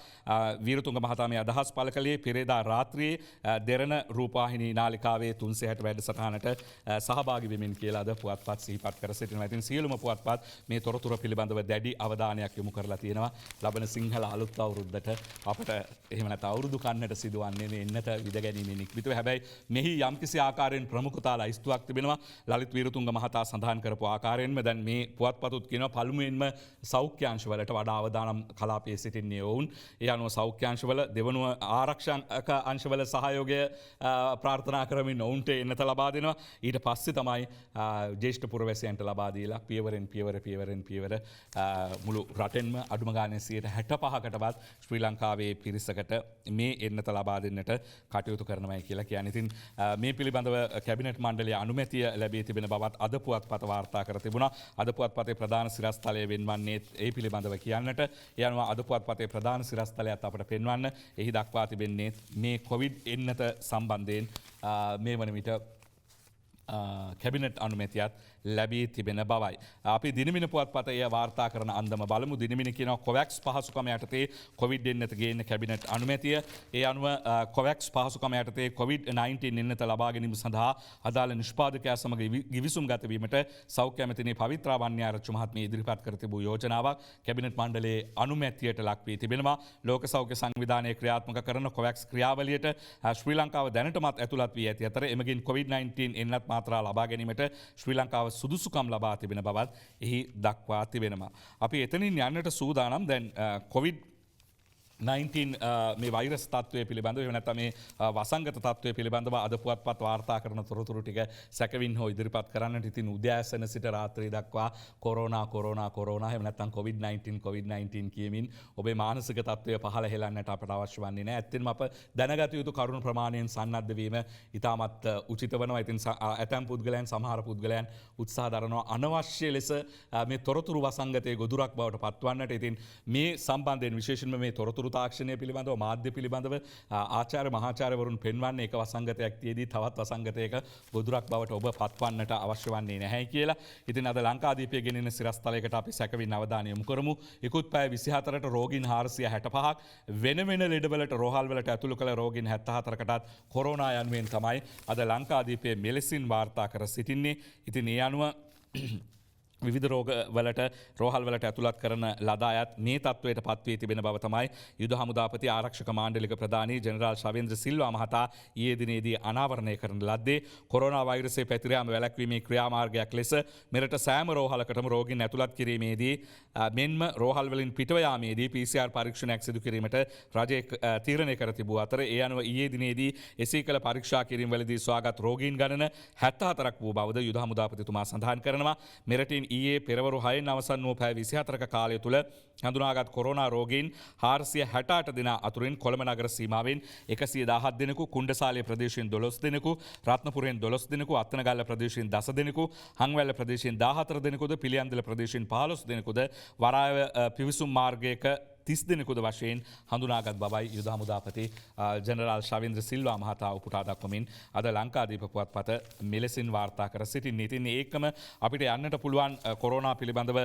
වීරතුංග මහතා මේ අදහස් පළ කළේ පෙරේදා රාත්‍රියේ දෙරණ රූපවාහිනී නාලිකාවේ 360 වැඩසටහනට සහභාගී වෙමින් කියලා අද පුවත්පත් සිහිපත් කර සිටිනවා. ඉතින් සියලුම පුවත්පත් මේ තොරතුරු පිළිබඳව දැඩි අවධානයක් යොමු කරලා තියෙනවා. ලබන සිංහල අලුත් අවුරුද්දට අපට එහෙම නැත්නම් අවුරුදු කන්නට සිදුවන්නේ එන්නත විදගැනීමේ නික්මිතව. හැබැයි මෙහි යම්කිසි ආකාරයෙන් ප්‍රමුඛතා ලයිස්තුවක් තිබෙනවා. ලලිත් වීරතුංග මහතා සඳහන් කරපු ආකාරයෙන්ම දැන් මේ පුවත්පතුත් කියනවා පළමුවෙන්ම සෞඛ්‍යාංශවලට වඩා අවදානම් කලාපයේ සිටින්නේ ඔවුන්. ඒ අනුව සෞඛ්‍යාංශවල දෙවනුව ආරක්ෂක අංශවල සහයෝගය ප්‍රාර්ථනා කරමින් ඔවුන්ට එන්නත ලබා දෙනවා. ඊට පස්සේ තමයි ජ්‍යෙෂ්ඨ පුරවැසියන්ට ලබා දීලා පියවරෙන් පියවර මුළු රටෙන්ම අඩුම ගානේ 65%කටවත් ශ්‍රී ලංකාවේ පිරිසකට මේ එන්නත ලබා දෙන්නට කටයුතු කරනවයි කියලා කියන්නේ. ඉතින් මේ පිළිබඳව කැබිනට් මණ්ඩලයේ අනුමැතිය ලැබී තිබෙන බවත් අද පුවත්පත වාර්තා කර තිබුණා. අද පුවත්පතේ ප්‍රධාන සිරස්තලය වෙන්වන්නේ ඒ පිළිබඳව කියන්නට. ඒ අනුව අද පුවත්පතේ ප්‍රධාන සිරස්තලයත් අපට පෙන්වන්න. එහි දක්වා තිබෙන්නේ මේ කොවිඩ් එන්නත සම්බන්ධයෙන් මේ වන විට කැබිනට් අනුමැතියත් ලැබී තිබෙන බවයි. අපි දිනමින පුවත්පතය වාර්තා කරන අන්දම බලමු. දිනමින කියනවා කොවැක්ස් පහසුකම යටතේ කොවිඩ් එන්නත ගේන්න කැබිනට් අනුමැතිය. ඒ අනුව කොවැක්ස් පහසුකම යටතේ COVID-19 එන්නත ලබා ගැනීම සඳහා අදාළ නිෂ්පාදකයා සමග ගිවිසුම් ගත වීමට සෞඛ්‍ය ඇමතිනේ පවිත්‍රා වන්‍යාරච්චි මහත්මිය ඉදිරිපත් කර තිබූ යෝජනාවක් කැබිනට් මණ්ඩලයේ අනුමැතියට ලක් වී තිබෙනවා. ලෝක සෞඛ්‍ය සංවිධානය ක්‍රියාත්මක කරන කොවැක්ස් ක්‍රියාවලියට ශ්‍රී ලංකාව දැනටමත් ඇතුළත් වී ඇති අතර එමගින් COVID-19 එන්නත් මාත්‍රා ලබා ගැනීමට ශ්‍රී ලංකාව සුදුසුකම් ලබා තිබෙන බවත් එහි දක්වා තිබෙනවා. අපි එතනින් යන්නට සූදානම්. දැන් COVID-19 මේ වෛරස් තත්ත්වය පිළිබඳව එහෙම නැත්නම් මේ වසංගත තත්ත්වය පිළිබඳව අද පුවත්පත් වාර්තා කරන තොරතුරු ටික සැකවින් හෝ ඉදිරිපත් කරන්නට. ඉතින් උදෑසන සිට රාත්‍රිය දක්වා කොරෝනා එහෙම නැත්නම් COVID-19 කියමින් ඔබේ මානසික තත්ත්වය පහළ හෙලන්නට අපට අවශ්‍ය වන්නේ නැහැ. ඇත්තෙන්ම අප දැනගත යුතු කරුණු ප්‍රමාණයෙන් සන්නද්ධ වීම ඉතාමත් උචිත වෙනවා. ඉතින් ඇතැම් පුද්ගලයන් සමහර පුද්ගලයන් උත්සාහ දරනවා අනවශ්‍ය ලෙස මේ තොරතුරු වසංගතයේ ගොදුරක් බවට පත්වන්නට. ඉතින් මේ සම්බන්ධයෙන් විශේෂයෙන්ම මේ තොරතුරු තාක්ෂණය පිළිබඳව මාධ්‍ය පිළිබඳව ආචාර්ය මහාචාර්යවරුන් පෙන්වන්නේ එක වසංගතයක් තියේදී තවත් වසංගතයක ගොදුරක් බවට ඔබ පත්වන්නට අවශ්‍ය වන්නේ නැහැ කියලා. ඉතින් අද ලංකාදීපය ගෙනෙන සිරස්තලයකට අපි සැකවින් අවධානය යොමු කරමු. ඉකුත් පැය 24ට රෝගීන් 465ක් වෙන වෙන ලෙඩවලට රෝහල් වලට ඇතුළු කළ රෝගීන් 74කටත් කොරෝනා යනුවෙන් තමයි අද ලංකාදීපය මෙලෙසින් වාර්තා කර සිටින්නේ. ඉතින් ඒ අනුව විවිධ රෝගවලට රෝහල්වලට ඇතුළත් කරන ලද අයත් මේ තත්ත්වයට පත්වී තිබෙන බව තමයි යුද හමුදාපති ආරක්ෂක මාණ්ඩලික ප්‍රධානී ජෙනරාල් ශවේන්ද්‍ර සිල්වා මහතා ඊයේ දිනේදී අනාවරණය කරන ලද්දේ. කොරෝනා වෛරසය පැතිර යාම වැළැක්වීමේ ක්‍රියාමාර්ගයක් ලෙස මෙරට සෑම රෝහලකටම රෝගීන් ඇතුළත් කිරීමේදී මෙන්ම රෝහල් වලින් පිටව යාමේදී PCR පරීක්ෂණයක් සිදු කිරීමට රජය තීරණය කර තිබූ අතර ඒ අනුව ඊයේ දිනේදී එසේ කළ පරීක්ෂා කිරීම්වලදී සොයාගත් රෝගීන් ගණන 74ක් වූ බවද යුද හමුදාපතිතුමා සඳහන් කරනවා. මෙරටින් ඊයේ පෙරවරු 6න් අවසන් වූ පැය 24ක කාලය තුල හඳුනාගත් කොරෝනා රෝගීන් 468 දෙනා අතුරින් කොළඹ නගර සීමාවෙන් 117 දෙනෙකු, කුණ්ඩසාලිය ප්‍රදේශයෙන් 12 දෙනෙකු, රත්නපුරයෙන් 12 දෙනෙකු, අත්තනගල්ල ප්‍රදේශයෙන් 10 දෙනෙකු, හංවැල්ල ප්‍රදේශයෙන් 14 දෙනෙකුද, පිළියන්දල ප්‍රදේශයෙන් 15 දෙනෙකුද වරාය පිවිසුම් මාර්ගයක 30 දෙනෙකුද වශයෙන් හඳුනාගත් බවයි යුද හමුදාපති ජෙනරාල් ශවේන්ද්‍ර සිල්වා මහතා උපුටා දක්වමින් අද ලංකාදීප පුවත්පත මෙලෙසින් වාර්තා කර සිටින්නේ. ඉතින් ඒකම අපිට යන්නට පුළුවන් කොරෝනා පිළිබඳව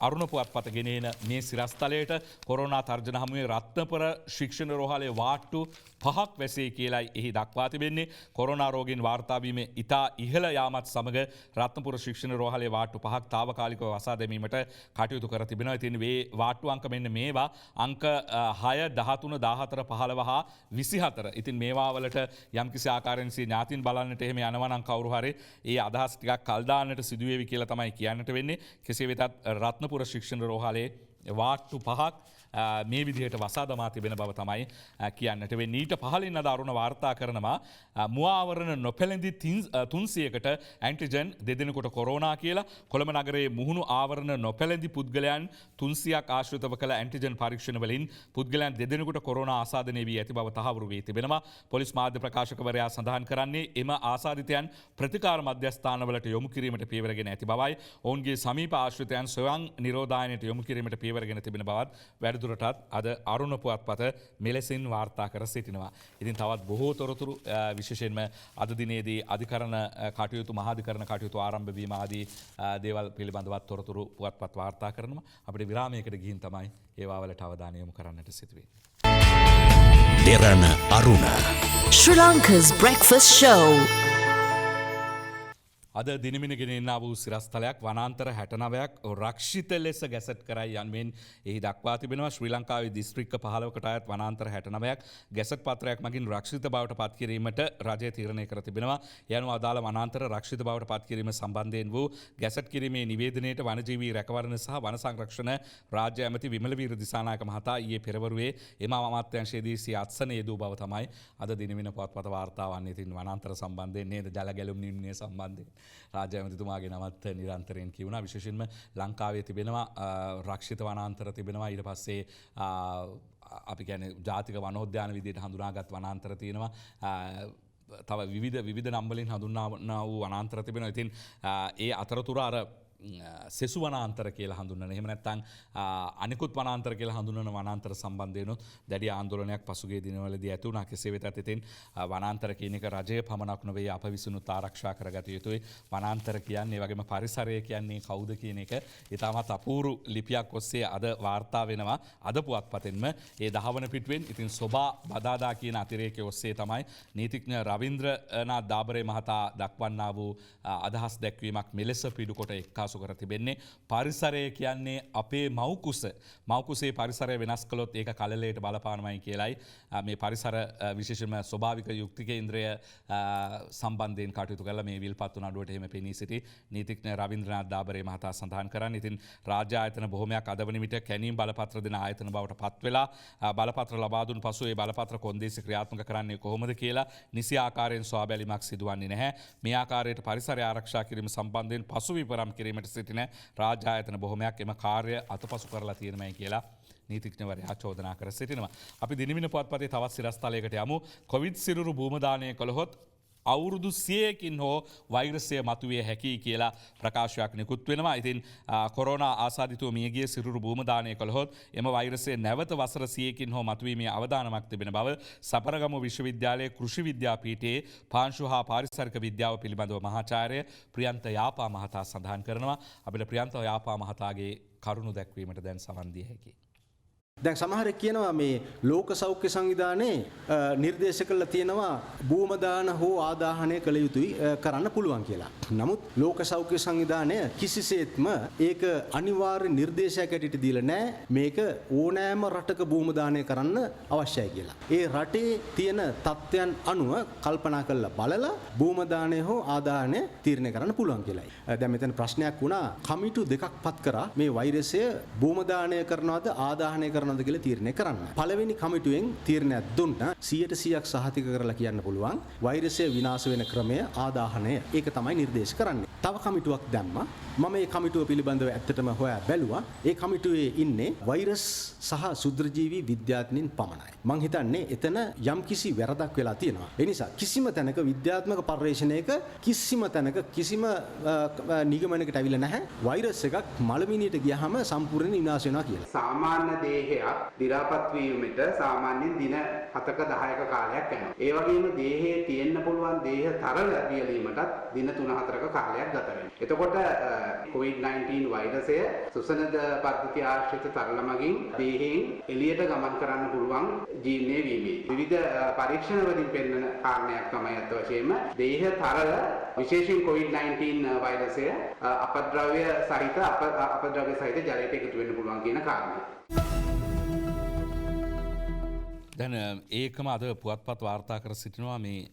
අරුණ පුවත්පත ගෙනෙන මේ සිරස්තලයට කොරෝනා තර්ජන හමුවේ රත්නපුර ශික්ෂණ රෝහලේ වාට්ටු 5ක් වැසේ කියලායි එහි දක්වා තිබෙන්නේ. කොරෝනා රෝගීන් වාර්තා වීම ඉතා ඉහළ යාමත් සමග රත්නපුර ශික්ෂණ රෝහලේ වාට්ටු 5ක් తాවකාලිකව වසා දැමීමට කටයුතු කර තිබෙනවා. ඉතින් මේ වාට්ටු අංක මෙන්න මේවා අංක 6 13 14 15 හා 24. ඉතින් මේවා වලට යම්කිසි ආකාරයෙන් ඥාතින් බලන්නට එහෙම යනවා නම් කවුරු හරි ඒ අදහස් ටිකක් කල් දාන්නට සිදුවේවි කියලා තමයි කියන්නට වෙන්නේ. කෙසේ වෙතත් රත්නපුර ශික්ෂණ රෝහලේ වාට්ටු 5ක් මේ විදිහට වසා දමා තිබෙන බව තමයි කියන්නට වෙන්නේ. ඊට පහළින් අද අරුණ වාර්තා කරනවා මුවාවරණ නොපැළඳි 300කට ඇන්ටිජන් දෙදෙනෙකුට කොරෝනා කියලා. කොළඹ නගරයේ මුහුණු ආවරණ නොපැළඳි පුද්ගලයන් 300ක් ආශ්‍රිතව කළ ඇන්ටිජන් පරීක්ෂණ වලින් පුද්ගලයන් දෙදෙනෙකුට කොරෝනා ආසාදනය වී ඇති බව තහවුරු වී තිබෙනවා. පොලිස් මාධ්‍ය ප්‍රකාශකවරයා සඳහන් කරන්නේ එම ආසාදිතයන් ප්‍රතිකාර මධ්‍යස්ථානවලට යොමු කිරීමට පියවරගෙන ඇති බවයි. ඔවුන්ගේ සමීප ආශ්‍රිතයන් ස්වයං නිරෝධායනයට යොමු කිරීමට පියවරගෙන තිබෙන බවත් වැඩිදුරටත් අද අරුණ පුවත්පත මෙලෙසින් වාර්තා කර සිටිනවා. ඉතින් තවත් බොහෝ තොරතුරු විශේෂයෙන්ම අද දිනේදී අධිකරණ කටයුතු මහාධිකරණ කටයුතු ආරම්භ වීම ආදී දේවල් පිළිබඳවත් තොරතුරු පුවත්පත් වාර්තා කරනවා. අපිට විරාමයකට ගිහින් තමයි ඒවා වලට අවධානය යොමු කරන්නට සිදුවේ. දෙරණ අරුණ Sri Lanka's breakfast show. අද දිනමිනගෙන එන්න වූ සිරස්තලයක් වනාන්තර 69ක් රක්ෂිත ලෙස ගැසට් කරයි යන්වෙන් එහි දක්වා තිබෙනවා. ශ්‍රී ලංකාවේ දිස්ත්‍රික්ක 15කට අයත් වනාන්තර 69ක් ගැසට් පත්‍රයක් මගින් රක්ෂිත බවට පත් කිරීමට රජය තීරණය කර තිබෙනවා. යනුව අදාළ වනාන්තර රක්ෂිත බවට පත් කිරීම සම්බන්ධයෙන් වූ ගැසට් කිරීමේ නිවේදනයට වනජීවී රැකවරණ සහ වන සංරක්ෂණ රාජ්‍ය ඇමති විමලවීර දිසානායක මහතා ඊයේ පෙරවරුවේ එම අමාත්‍යාංශයේදී සිය අත්සන යෙදූ බව තමයි අද දිනමින පුවත්පත වාර්තා වන්නේ. ඉතින් වනාන්තර සම්බන්ධයෙන් නේද ජල ගැලුම් නිම්නය සම්බන්ධයෙන් රාජ්‍ය ඇමතිතුමාගේ නමත් නිරන්තරයෙන් කියුණා. විශේෂයෙන්ම ලංකාවේ තිබෙනවා රක්ෂිත වනාන්තර තිබෙනවා. ඊට පස්සේ අපි කියන්නේ ජාතික වනෝද්‍යාන විදිහට හඳුනාගත් වනාන්තර තියෙනවා. තව විවිධ නම් වලින් හඳුන්වනා වූ වනාන්තර තිබෙනවා. ඉතින් ඒ අතරතුර අර සෙසු වනාන්තර කියලා හඳුන්වන. එහෙම නැත්නම් අනිකුත් වනාන්තර කියලා හඳුන්වන වනාන්තර සම්බන්ධයෙන් දැඩි ආందోලනයක් පසුගිය දිනවලදී ඇති වුණා. කෙසේ වෙතත් ඉතින් වනාන්තර කියන එක රජයේ පමණක් නෙවෙයි අප විසිනුත් ආරක්ෂා කරගත යුතුයි. වනාන්තර කියන්නේ වගේම පරිසරය කියන්නේ කවුද කියන එක ඊටමත් අපූර්ව ලිපියක් ඔස්සේ අද වාර්තා වෙනවා. අද පුවත්පතෙන්ම ඒ 10 වන පිටුවෙන් ඉතින් සෝබා බදාදා කියන අතිරේකයේ ඔස්සේ තමයි නීතිඥ රවීන්ද්‍රනාත් දාබරේ මහතා දක්වන්නා වූ අදහස් දැක්වීමක් මෙලෙස පිටුකොට එක්ක කර තිබෙන්නේ. පරිසරය කියන්නේ අපේ මව්කුසේ පරිසරය වෙනස් කළොත් ඒක කලලයට බලපානමයි කියලයි මේ පරිසර විශේෂම ස්වභාවික යුක්ති කේන්ද්‍රය සම්බන්ධයෙන් කටයුතු කළ මේ විල්පත්තු නඩුවට එහෙම පෙනී සිටි නීතිඥ රවීන්ද්‍රනාත් දාබරේ මහතා සඳහන් කරන්නේ. ඉතින් රාජ්‍ය ආයතන බොහොමයක් අද වන විට කැණීම් බලපත්‍ර දෙන ආයතන බවට පත් වෙලා බලපත්‍ර ලබා දුන් පසු ඒ බලපත්‍ර කොන්දේසි ක්‍රියාත්මක කරන්නේ කොහොමද කියලා නිසි ආකාරයෙන් සොයාබැලීමක් සිදුවන්නේ නැහැ. මේ ආකාරයට පරිසරය ආරක්ෂා කිරීම සම්බන්ධයෙන් පසුවිපරම් කිරීම සිටින රාජ්‍ය ආයතන බොහොමයක් එම කාර්ය අතපසු කරලා තියෙනමයි කියලා නීතිඥවරයා චෝදනා කර සිටිනවා. අපි දිනමින පුවත්පතේ තවත් සිරස්තලයකට යමු. කොවිඩ් සිරුරු භූම දානය කළහොත් අවුරුදු 100කින් හෝ වෛරසය මතුවේ හැකි කියලා ප්‍රකාශයක් නිකුත් වෙනවා. ඉතින් කොරෝනා ආසාදිතව මියගිය සිරුරු භූම දානය කළහොත් එම වෛරසය නැවත වසර 100කින් හෝ මතුවීමේ අවදානමක් තිබෙන බව සපරගම විශ්වවිද්‍යාලයේ කෘෂි විද්‍යාපීඨයේ පාංශු හා පාරිසරික විද්‍යාව පිළිබඳව මහාචාර්ය ප්‍රියන්ත යාපා මහතා සඳහන් කරනවා. අපිට ප්‍රියන්ත යාපා මහතාගේ කරුණු දැක්වීමට දැන් සමන් දිය හැකියි. දැන් සමහරෙක් කියනවා මේ ලෝක සෞඛ්‍ය සංවිධානයේ නිර්දේශ කළා තියෙනවා භූම දාන හෝ ආදාහනය කළ යුතුයි කරන්න පුළුවන් කියලා. නමුත් ලෝක සෞඛ්‍ය සංවිධානය කිසිසේත්ම ඒක අනිවාර්ය නිර්දේශයක් ඇටියට දීලා නැහැ. මේක ඕනෑම රටක භූම දානය කරන්න අවශ්‍යයි කියලා. ඒ රටේ තියෙන තත්ත්වයන් අනුව කල්පනා කරලා බලලා භූම දානය හෝ ආදාහනය තීරණය කරන්න පුළුවන් කියලායි. දැන් මෙතන ප්‍රශ්නයක් වුණා කමිටු දෙකක් පත් කරා මේ වෛරසය භූම දානය කරනවද ආදාහනය කරනවද කියලා තීරණය කරන්න. පළවෙනි කමිටුවෙන් තීරණයක් දුන්නා 100%ක් සහතික කරලා කියන්න පුළුවන් වෛරසය විනාශ වෙන ක්‍රමය ආදාහනය. ඒක තමයි නිර්දේශ කරන්නේ. තව කමිටුවක් දැම්මා. මම මේ කමිටුව පිළිබඳව ඇත්තටම හොයා බැලුවා. ඒ කමිටුවේ ඉන්නේ වෛරස් සහ ශුද්‍රජීවී විද්‍යාඥයින් පමණයි. මං හිතන්නේ එතන යම්කිසි වැරදක් වෙලා තියෙනවා. ඒ නිසා කිසිම තැනක විද්‍යාත්මක පර්යේෂණයක කිසිම තැනක කිසිම නිගමනයකට අවිලා නැහැ. වෛරස් එකක් මලමිනියට ගියාම සම්පූර්ණයෙන් විනාශ වෙනවා කියලා. සාමාන්‍ය දේහයක් දි รา පත් වීමට සාමාන්‍යයෙන් දින 7ක 10ක කාලයක් යනවා. ඒ වගේම දේහයේ තියෙන්න පුළුවන් දේහ තරල වියලීමටත් දින 3-4ක කාලයක් ගත වෙනවා. එතකොට COVID-19 වෛරසය සුසනද පද්ධතිය ආශ්‍රිත තරල මගින් දේහයෙන් එළියට ගමන් කරන්න පුළුවන් ජීර්ණය වීමේදී විවිධ පරීක්ෂණ වලින් පෙන්වන කාරණයක් තමයි අත් වශයෙන්ම දේහ තරල විශේෂයෙන් COVID-19 වෛරසය අපද්‍රව්‍ය සහිත ජලයට එකතු වෙන්න පුළුවන් කියන කාරණය. දැන් ඒකම අද පුවත්පත් වාර්තා කර සිටිනවා මේ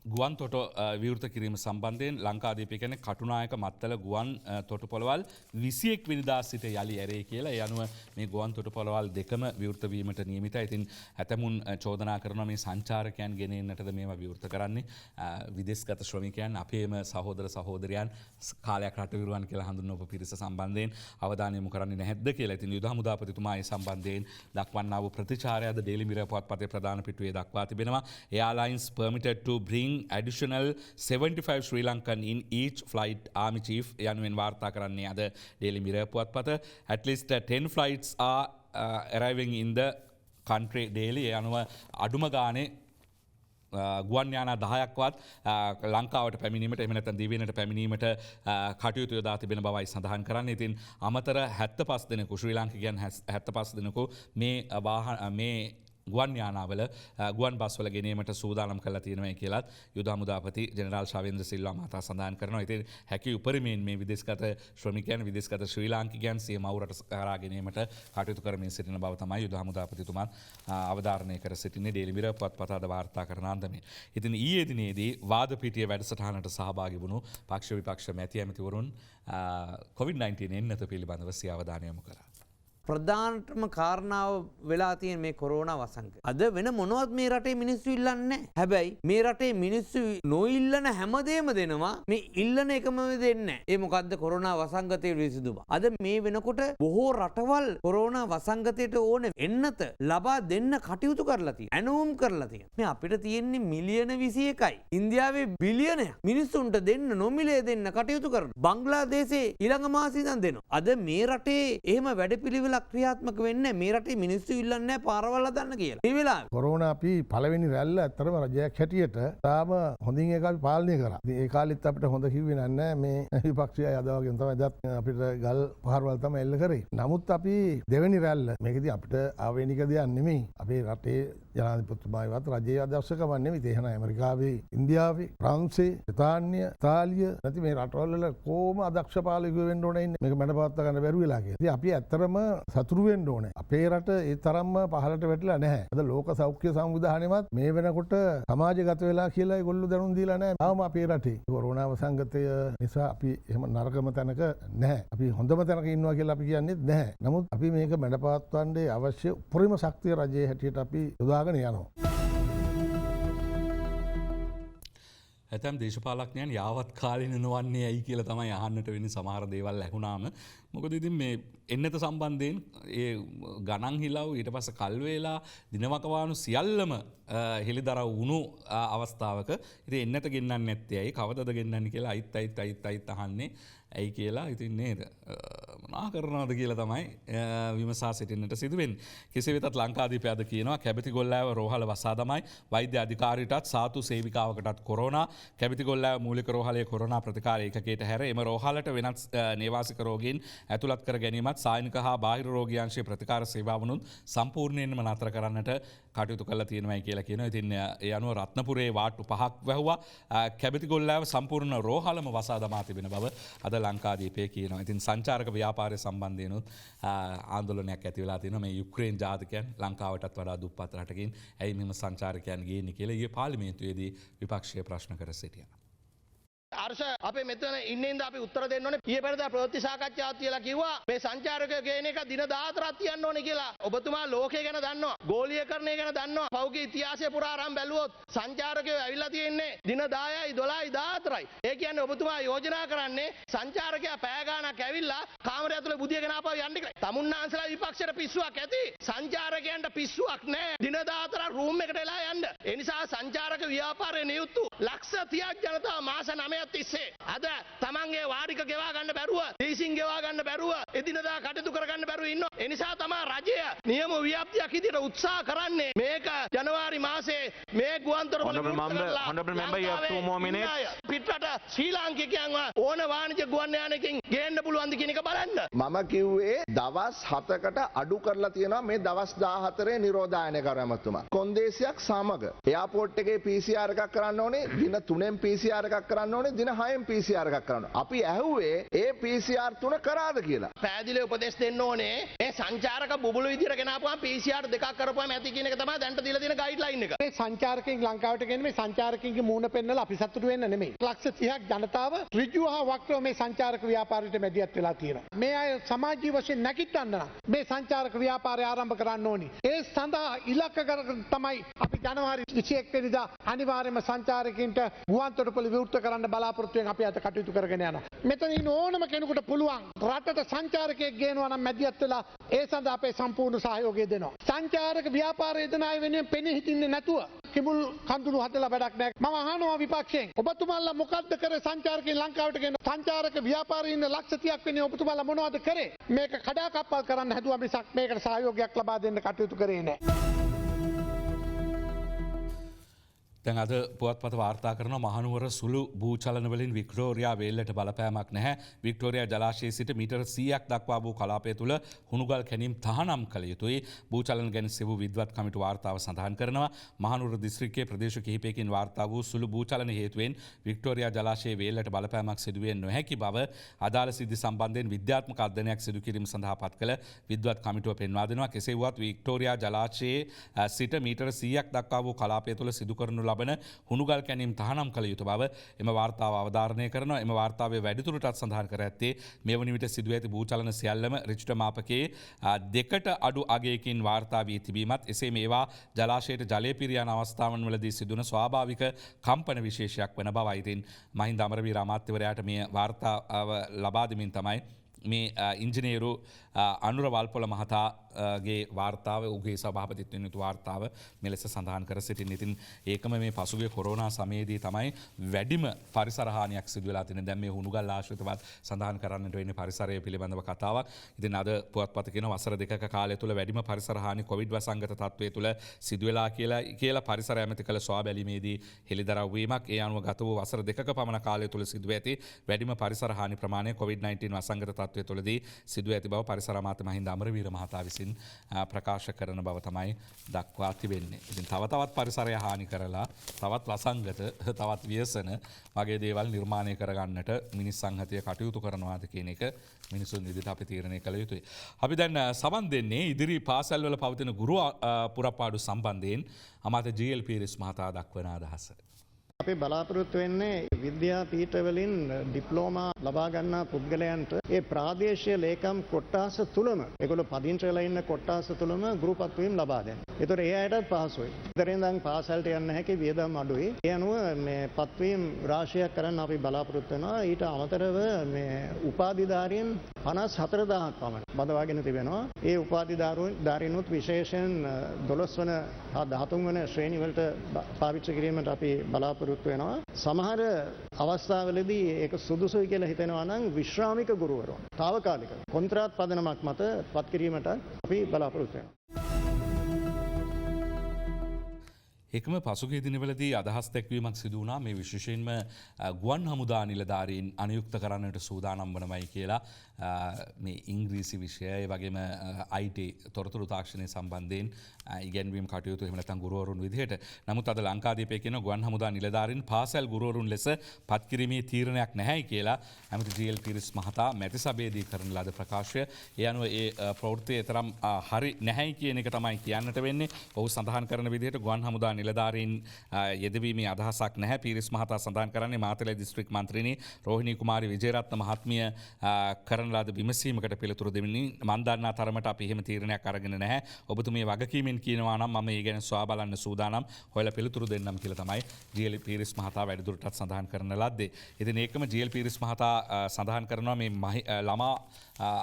ගුවන් තොට විවෘත කිරීම සම්බන්ධයෙන් ලංකාදීපය කියන්නේ කටුනායක මත්තල ගුවන් තොටුපොළවල් 21 වෙනිදා සිට යලි ඇරේ කියලා. ඒ අනුව මේ ගුවන් තොටුපොළවල් දෙකම විවෘත වීමට නියමිතයි. ඉතින් ඇතමුන් චෝදනා කරනවා මේ සංචාරකයන් ගෙන එන්නටද මේවා විවෘත කරන්නේ. විදේශගත ශ්‍රමිකයන් අපේම සහෝදර සහෝදරයන් කාලයක් රට විරුවන් කියලා හඳුන්වපු පිරිස සම්බන්ධයෙන් අවධානය යොමු කරන්නේ නැහැද්ද කියලා. ඉතින් යුද හමුදාපතිතුමා ඒ සම්බන්ධයෙන් දක්වන්නා වූ ප්‍රතිචාරයද ඩේලි මිරර් පුවත්පතේ ප්‍රධාන පිටුවේ දක්වා තිබෙනවා. Airlines permitted to bring additional 75 Sri Lankan in each flight, Army Chief යනුවෙන් වාර්තා කරන්නේ අද Daily Mirror පුවත්පත. At least 10 flights are arriving in the country daily. ඒ අනුව අඩුම ගානේ ගුවන් යානා 10ක්වත් ලංකාවට පැමිණීමට එහෙම නැත්නම් දිවයිනට පැමිණීමට කටයුතු යොදා තිබෙන බවයි සඳහන් කරන්නේ. ඉතින් අමතර 75 දෙනෙකු ශ්‍රී ලාංකිකයන් 75 දෙනෙකු මේ ගුවන් යානාවල ගුවන් බස්වල ගෙනීමට සූදානම් කරලා තියෙනවා කියලාත් යුද හමුදාපති ජෙනරාල් ශාවේන්ද්‍ර සිල්වා මහතා සඳහන් කරනවා. ඉතින් හැකි උපරිමයෙන් මේ විදේශගත ශ්‍රමිකයන් විදේශගත ශ්‍රී ලාංකිකයන් සිය මව් රට කරා ගැනීමට කටයුතු කරමින් සිටින බව තමයි යුද හමුදාපතිතුමා අවධාරණය කර සිටින්නේ ඩේලි මිරර් පුවත්පත අද වාර්තා කරන අන්දමේ. ඉතින් ඊයේ දිනේදී වාද පිටිය වැඩසටහනට සහභාගී වුණු පක්ෂ විපක්ෂ මැති ඇමතිවරුන් COVID-19 එන්නත පිළිබඳව සිය අවධානය යොමු කළා. ප්‍රධානටම කාරණාව වෙලා තියෙන මේ කොරෝනා වසංගතය. අද වෙන මොනවත් මේ රටේ මිනිස්සු ඉල්ලන්නේ නැහැ. හැබැයි මේ රටේ මිනිස්සු නොඉල්ලන හැමදේම දෙනවා. මේ ඉල්ලන එකම දෙන්නේ නැහැ. ඒ මොකද්ද කොරෝනා වසංගතයේ විසඳුම. අද මේ වෙනකොට බොහෝ රටවල් කොරෝනා වසංගතයට ඕන එන්නත ලබා දෙන්න කටයුතු කරලා තියෙනවා. ඇනවුම් කරලා තියෙනවා. මේ අපිට තියෙන්නේ මිලියන 21යි. ඉන්දියාවේ බිලියනයක් මිනිස්සුන්ට දෙන්න නොමිලේ දෙන්න කටයුතු කරනවා. බංග්ලාදේශේ ඊළඟ මාසෙ ඉඳන් දෙනවා. අද මේ රටේ එහෙම වැඩපිළිවෙල ක්‍රියාත්මක වෙන්නේ මේ රටේ මිනිස්සු ඉල්ලන්නේ නැහැ පාරවල් හදන්න කියලා. මේ වෙලාවේ කොරෝනා අපි පළවෙනි රැල්ල ඇත්තටම රජයක් හැටියට තාම හොඳින් ඒක අපි පාලනය කරා. ඉතින් ඒ කාලෙත් අපිට හොඳ කිව්වේ නැහැ මේ විපක්ෂය අද වගේ තමයි දත් අපිට ගල් පහරවල් තමයි එල්ල කරේ. නමුත් අපි දෙවෙනි රැල්ල මේකදී අපිට ආවේනික දෙයක් නෙමෙයි. අපේ රටේ ජනාධිපතිතුමායිවත් රජයේ අධ්‍යක්ෂකම නෙමෙයි. ඒ එහෙනම් ඇමරිකාවේ, ඉන්දියාවේ, ප්‍රංශේ, බ්‍රිතාන්‍ය, ඉතාලිය නැති මේ රටවල් වල කොහොම අධ්‍යක්ෂ පාලකයෝ වෙන්න ඕනේ ඉන්නේ. මේක මැඩපවත්වා ගන්න බැරුව වෙලා කියලා. ඉතින් අපි ඇත්තටම සතුරු වෙන්න ඕනේ. අපේ රට ඒ තරම්ම පහළට වැටිලා නැහැ. අද ලෝක සෞඛ්‍ය සංවිධානයමත් මේ වෙනකොට සමාජගත වෙලා කියලා ඒගොල්ලෝ දැනුම් දීලා නැහැ. තාම අපේ රටේ කොරෝනා වසංගතය නිසා අපි එහෙම නරකම තැනක නැහැ. අපි හොඳම තැනක ඉන්නවා කියලා අපි කියන්නේ නැහැ. නමුත් අපි මේක මැඩපවත්වන්න අවශ්‍ය උපරිම ශක්තිය රජයේ හැටියට අපි යොදාගෙන යනවා. ඇතැම් දේශපාලඥයන් යාවත් කාලෙ නොවන්නේ ඇයි කියලා තමයි අහන්නට වෙන්නේ සමහර දේවල් ඇහුණාම. මොකද ඉතින් මේ එන්නත සම්බන්ධයෙන් ඒ ගණන් හිලව් ඊට පස්සේ කල් වේලා දිනවකවානු සියල්ලම හෙළිදරව් වුණු අවස්ථාවක ඉතින් එන්නත ගෙන්නන්නේ නැත්තේ ඇයි කවදද ගෙන්නන්නේ කියලා අයිත් අහන්නේ ඇයි කියලා ඉතින් නේද මොනා කරනවද කියලා තමයි විමසා සිටින්නට සිදුවෙන්නේ. කෙසේ වෙතත් ලංකාදීපය අද කියනවා කැබිතිගොල්ලෑව රෝහල වසා දමයි වෛද්‍ය අධිකාරියටත් සාතු සේවිකාවකටත් කොරෝනා. කැබිතිගොල්ලෑව මූලික රෝහලේ කොරෝනා ප්‍රතිකාර ඒකකයට හැර එම රෝහලට වෙනත් නේවාසික රෝගීන් ඇතුළත් කර ගැනීමත් සායනික හා බාහිර රෝගීයන්ගේ ප්‍රතිකාර සේවාවනුත් සම්පූර්ණයෙන්ම නතර කරන්නට කටයුතු කරලා තියෙනවායි කියලා කියනවා. ඉතින් ඒ අනුව රත්නපුරේ වාට්ටු 5ක් වැහුවා. කැබිතිගොල්ලෑව සම්පූර්ණ රෝහලම වසා දමා තිබෙන බව අද ලංකාදීපය කියනවා. ඉතින් සංචාරක ව්‍යාපාරය සම්බන්ධයෙන්ුත් ආందోලනයක් ඇති වෙලා තියෙනවා. මේ යුක්‍රේන ජාතිකයන් ලංකාවටත් වඩා දුප්පත් රටකින් ඇයි මෙම සංචාරකයන් ගේන්නේ කියලා ඊයේ පාර්ලිමේන්තුවේදී විපක්ෂය ප්‍රශ්න කර සිටියා. අර්ෂ අපේ මෙතන ඉන්නෙන්ද අපි උත්තර දෙන්න ඕනේ. ඊයේ පෙරේදා ප්‍රවෘත්ති සාකච්ඡාවක් තියලා කිව්වා මේ සංචාරකයෝ ගේන එක දින 14ක් තියන්න ඕනේ කියලා. ඔබතුමා ලෝකය ගැන දන්නවා. ගෝලීයකරණය ගැන දන්නවා. පෞගේ ඉතිහාසය පුරා අරන් බැලුවොත් සංචාරකයෝ ඇවිල්ලා තියෙන්නේ දින 10යි 12යි 14යි. ඒ කියන්නේ ඔබතුමා යෝජනා කරන්නේ සංචාරකයා පැය ගාණක් ඇවිල්ලා කාමරය ඇතුලේ බුදියගෙන ආපහු යන්න කියලා. තමුන්නාන්සලා විපක්ෂයට පිස්සුවක් ඇති. සංචාරකයන්ට පිස්සුවක් නැහැ. දින 14ක් රූම් එකට එලා යන්න. ඒ නිසා සංචාරක ව්‍යාපාරයේ නියුතු ලක්ෂ 30ක් ජනතාව මාස 9ක් තිස්සේ අද තමන්ගේ වාඩික ගෙවා ගන්න බැරුව ලීසින් ගෙවා ගන්න බැරුව එදිනදා කටයුතු කරගන්න බැරුව ඉන්නවා. ඒ නිසා තමයි රජය නියම ව්‍යාප්තියක් විදිහට උත්සාහ කරන්නේ මේක ජනවාරි මාසේ මේ ගුවන්තොටුපළ පිටරට ශ්‍රී ලාංකිකයන්ව ඕන වාණිජ ගුවන් යානකින් ගේන්න පුළුවන්ද කියන එක බලන්න. මම කිව්වේ දවස් 7කට අඩු කරලා තියෙනවා මේ දවස් 14 නිරෝධායන කරමතුමා. කොන්දේසියක් සමග එයාපෝට් එකේ PCR එකක් කරන්න ඕනේ, දින 3න් PCR එකක් කරන්න ඕනේ, දින 6න් PCR එකක් කරන්න. අපි ඇහුවේ ඒ PCR 3 කරාද කියලා. පැහැදිලි උපදෙස් දෙන්න ඕනේ. මේ මේ සංචාරක බුබුලු විදිහට ගෙනාපුවාම PCR දෙකක් කරපුවාම ඇති කියන එක තමයි දැන්ට දීලා තියෙන ගයිඩ්ලයින් එක. මේ සංචාරකයන් ලංකාවට ගෙන්නේ මේ සංචාරකයන්ගේ මූණ පෙන්නලා අපි සතුටු වෙන්න නෙමෙයි. ලක්ෂ 30ක් ජනතාව ඍජුව හා වක්‍රව මේ සංචාරක ව්‍යාපාරයට මැදිහත් වෙලා තියෙනවා. මේ අය සමාජීය වශයෙන් නැගිටන්න නම් මේ සංචාරක ව්‍යාපාරය ආරම්භ කරන්න ඕනි. ඒ සඳහා ඉලක්ක කරගෙන තමයි අපි ජනවාරි 21 වෙනිදා අනිවාර්යයෙන්ම සංචාරකයන්ට ගුවන්තොටුපළ විවෘත කරන්න බලාපොරොත්තු වෙන අපි අද කටයුතු කරගෙන යනවා. මෙතන ඉන්න ඕනම කෙනෙකුට පුළුවන් රටට සංචාරකයෙක් ගේනවා නම් මැදිහත් වෙලා ඒ සඳහා අපේ සම්පූර්ණ සහයෝගය දෙනවා. සංචාරක ව්‍යාපාරය දෙන අය වෙනුවෙන් පෙනී හිටින්නේ නැතුව කිඹුල් කඳුළු හදලා වැඩක් නැහැ. මම අහනවා විපක්ෂයෙන් ඔබතුමාලා මොකද්ද කරේ සංචාරකයන් ලංකාවට ගෙන සංචාරක ව්‍යාපාරී ඉන්න ලක්ෂ 30ක් වෙන්නේ ඔබතුමාලා මොනවද කරේ? මේක කඩාකප්පල් කරන්න හැදුවා මිසක් මේකට සහයෝගයක් ලබා දෙන්න කටයුතු කරේ නැහැ. දැන් අද පුවත්පත වාර්තා කරන මහනුවර සුළු භූචලනවලින් වික්ටෝරියා වේල්ලට බලපෑමක් නැහැ. වික්ටෝරියා ජලාශයේ සිට මීටර් 100ක් දක්වා වූ කලාපය තුළ හුණුගල් කැණීම් තහනම් කළ යුතුයි. භූචලන ගැන සෙවූ විද්වත් කමිටු වාර්තාව සඳහන් කරනවා. මහනුවර දිස්ත්‍රික්කයේ ප්‍රදේශ කිහිපයකින් වාර්තා වූ සුළු භූචලන හේතුවෙන් වික්ටෝරියා ජලාශයේ වේල්ලට බලපෑමක් සිදුවේ නොහැකි බව අදාළ සිද්ධි සම්බන්ධයෙන් විද්‍යාත්මක අධ්‍යයනයක් සිදු කිරීම සඳහා පත් කළ විද්වත් කමිටුව පෙන්වා දෙනවා. කෙසේ වුවත් වික්ටෝරියා ජලාශයේ සිට මීටර් 100ක් දක්වා වූ කලාපය තුළ සිදු කරනු ලබන හුණුගල් කැණීම් තහනම් කළ යුතු බව එම වාර්තාව අවධාරණය කරනවා. එම වාර්තාවේ වැඩිදුරටත් සඳහන් කර ඇත්තේ මේ වන විට සිදුව ඇති භූචලන සියල්ලම රිච්ටර් මාපකයේ 2කට අඩු අගයකින් වාර්තා වී තිබීමත් එසේ මේවා ජලාශයට ජලය පිරියන අවස්ථාවන් වලදී සිදුවන ස්වාභාවික කම්පන විශේෂයක් වන බවයි. ඉතින් මහින්ද අමරවීර අමාත්‍යවරයාට මේ වාර්තාව ලබා දෙමින් තමයි මේ ඉංජිනේරු අනුර වල්පොල මහතාගේ වාර්තාව උගේ සභාපතිත්වයෙන් යුතු වාර්තාව මෙලෙස සඳහන් කර සිටින්. ඉතින් ඒකම මේ පසුගිය කොරෝනා සමයේදී තමයි වැඩිම පරිසර හානියක් සිදු වෙලා තියෙන. දැන් මේ හුණුගල් ආශ්‍රිතවත් සඳහන් කරන්නට වෙන්නේ පරිසරය පිළිබඳව කතාවක්. ඉතින් අද පුවත්පත කියන වසර දෙකක කාලය තුල වැඩිම පරිසර හානි කොවිඩ් වසංගත තත්ත්වයේ තුල සිදු වෙලා කියලා පරිසර ඇමති කළ සොයා බැලීමේදී හෙළිදරව් වීමක්. ඒ අනුව ගත වූ වසර දෙකක පමණ කාලය තුල සිදු ඇති වැඩිම පරිසර හානි ප්‍රමාණය කොවිඩ්-19 වසංගත තත්ත්වයේ තුලදී සිදු ඇති බව පරිසර අමාත්‍ය මහින්ද අමරවීර මහතා විසින් ප්‍රකාශ කරන බව තමයි දක්වා තිබෙන්නේ. ඉතින් තව තවත් පරිසරය හානි කරලා තවත් වසංගත තවත් ව්‍යසන වගේ දේවල් නිර්මාණය කරගන්නට මිනිස් සංහතිය කටයුතු කරනවාද කියන එක මිනිසුන් විදිහට අපි තීරණය කළ යුතුයි. අපි දැන් සමන් දෙන්නේ ඉදිරි පාසල්වල පවතින ගුරු පුරපාඩු සම්බන්ධයෙන් අමාත්‍ය ජී.එල්. පීරිස් මහතා දක්වන අදහස. අපි බලාපොරොත්තු වෙන්නේ විද්‍යා පීඨවලින් ඩිප්ලෝමා ලබා ගන්නා පුද්ගලයන්ට ඒ ප්‍රාදේශීය ලේකම් කොට්ටාස තුලම ඒගොල්ලෝ පදිංචි වෙලා ඉන්න කොට්ටාස තුලම ගෘහපත් වීම ලබා දෙන්න. ඒතර ඒ අයටත් පහසුයි. ඉතින් දැන් පාසලට යන්න හැකි වියදම් අඩුයි. ඒ අනුව මේ පත්වීම් රාශියක් කරන්න අපි බලාපොරොත්තු වෙනවා. ඊට අමතරව මේ උපාධිධාරීන් 54000ක් පමණ බඳවාගෙන තිබෙනවා. ඒ උපාධිධාරීනුත් විශේෂයෙන් 12 වන හා 13 වන ශ්‍රේණි වලට පාවිච්චි කිරීමට අපි බලාපොරොත්තු වෙනවා. සමහර අවස්ථාවලදී ඒක සුදුසුයි කියලා හිතෙනවා නම් විශ්‍රාමික ගුරුවරුන් తాවකාලික කොන්ත්‍රාත් පදනමක් මත පත් කිරීමට අපි බලාපොරොත්තු වෙනවා. ඒකම පසුගිය දිනවලදී අදහස් දැක්වීමක් සිදු වුණා මේ විශේෂයෙන්ම ගුවන් හමුදා නිලධාරීන් අනුයුක්ත කරන්නට සූදානම් වනමයි කියලා මේ ඉංග්‍රීසි විෂය ඒ වගේම IT තොරතුරු තාක්ෂණය සම්බන්ධයෙන් ඉගැන්වීම් කටයුතු එහෙම නැත්නම් ගුරුවරුන් විදිහට. නමුත් අද ලංකාදීපයේ කියන ගුවන් හමුදා නිලධාරීන් පාසල් ගුරුවරුන් ලෙස පත් කිරීමේ තීරණයක් නැහැයි කියලා ඇමති ජී.එල්. පීරිස් මහතා මැති සභාවේදී කරන ලද ප්‍රකාශය. ඒ අනුව ඒ ප්‍රවෘත්තිය තරම් හරි නැහැයි කියන එක තමයි කියන්නට වෙන්නේ. ඔහු සඳහන් කරන විදිහට ගුවන් හමුදා නිලධාරීන් යෙදවීමේ අදහසක් නැහැ. පීරිස් මහතා සඳහන් කරන්නේ මාතලේ දිස්ත්‍රික් මන්ත්‍රීනි රෝහිණී කුමාරි විජේරත්න මහත්මිය කරන ලද විමසීමකට පිළිතුරු දෙමින් මන් දන්නා තරමට අපි එහෙම තීරණයක් අරගෙන නැහැ. ඔබතුමිය වගකීමෙන් කියනවා නම් මම ඒ ගැන සොයා බලන්න සූදානම් හොයලා පිළිතුරු දෙන්නම් කියලා තමයි ජී.එල්. පීරිස් මහතා වැඩිදුරටත් සඳහන් කරන ලද්දේ. ඉතින් ඒකම ජී.එල්. පීරිස් මහතා සඳහන් කරනවා මේ ළමා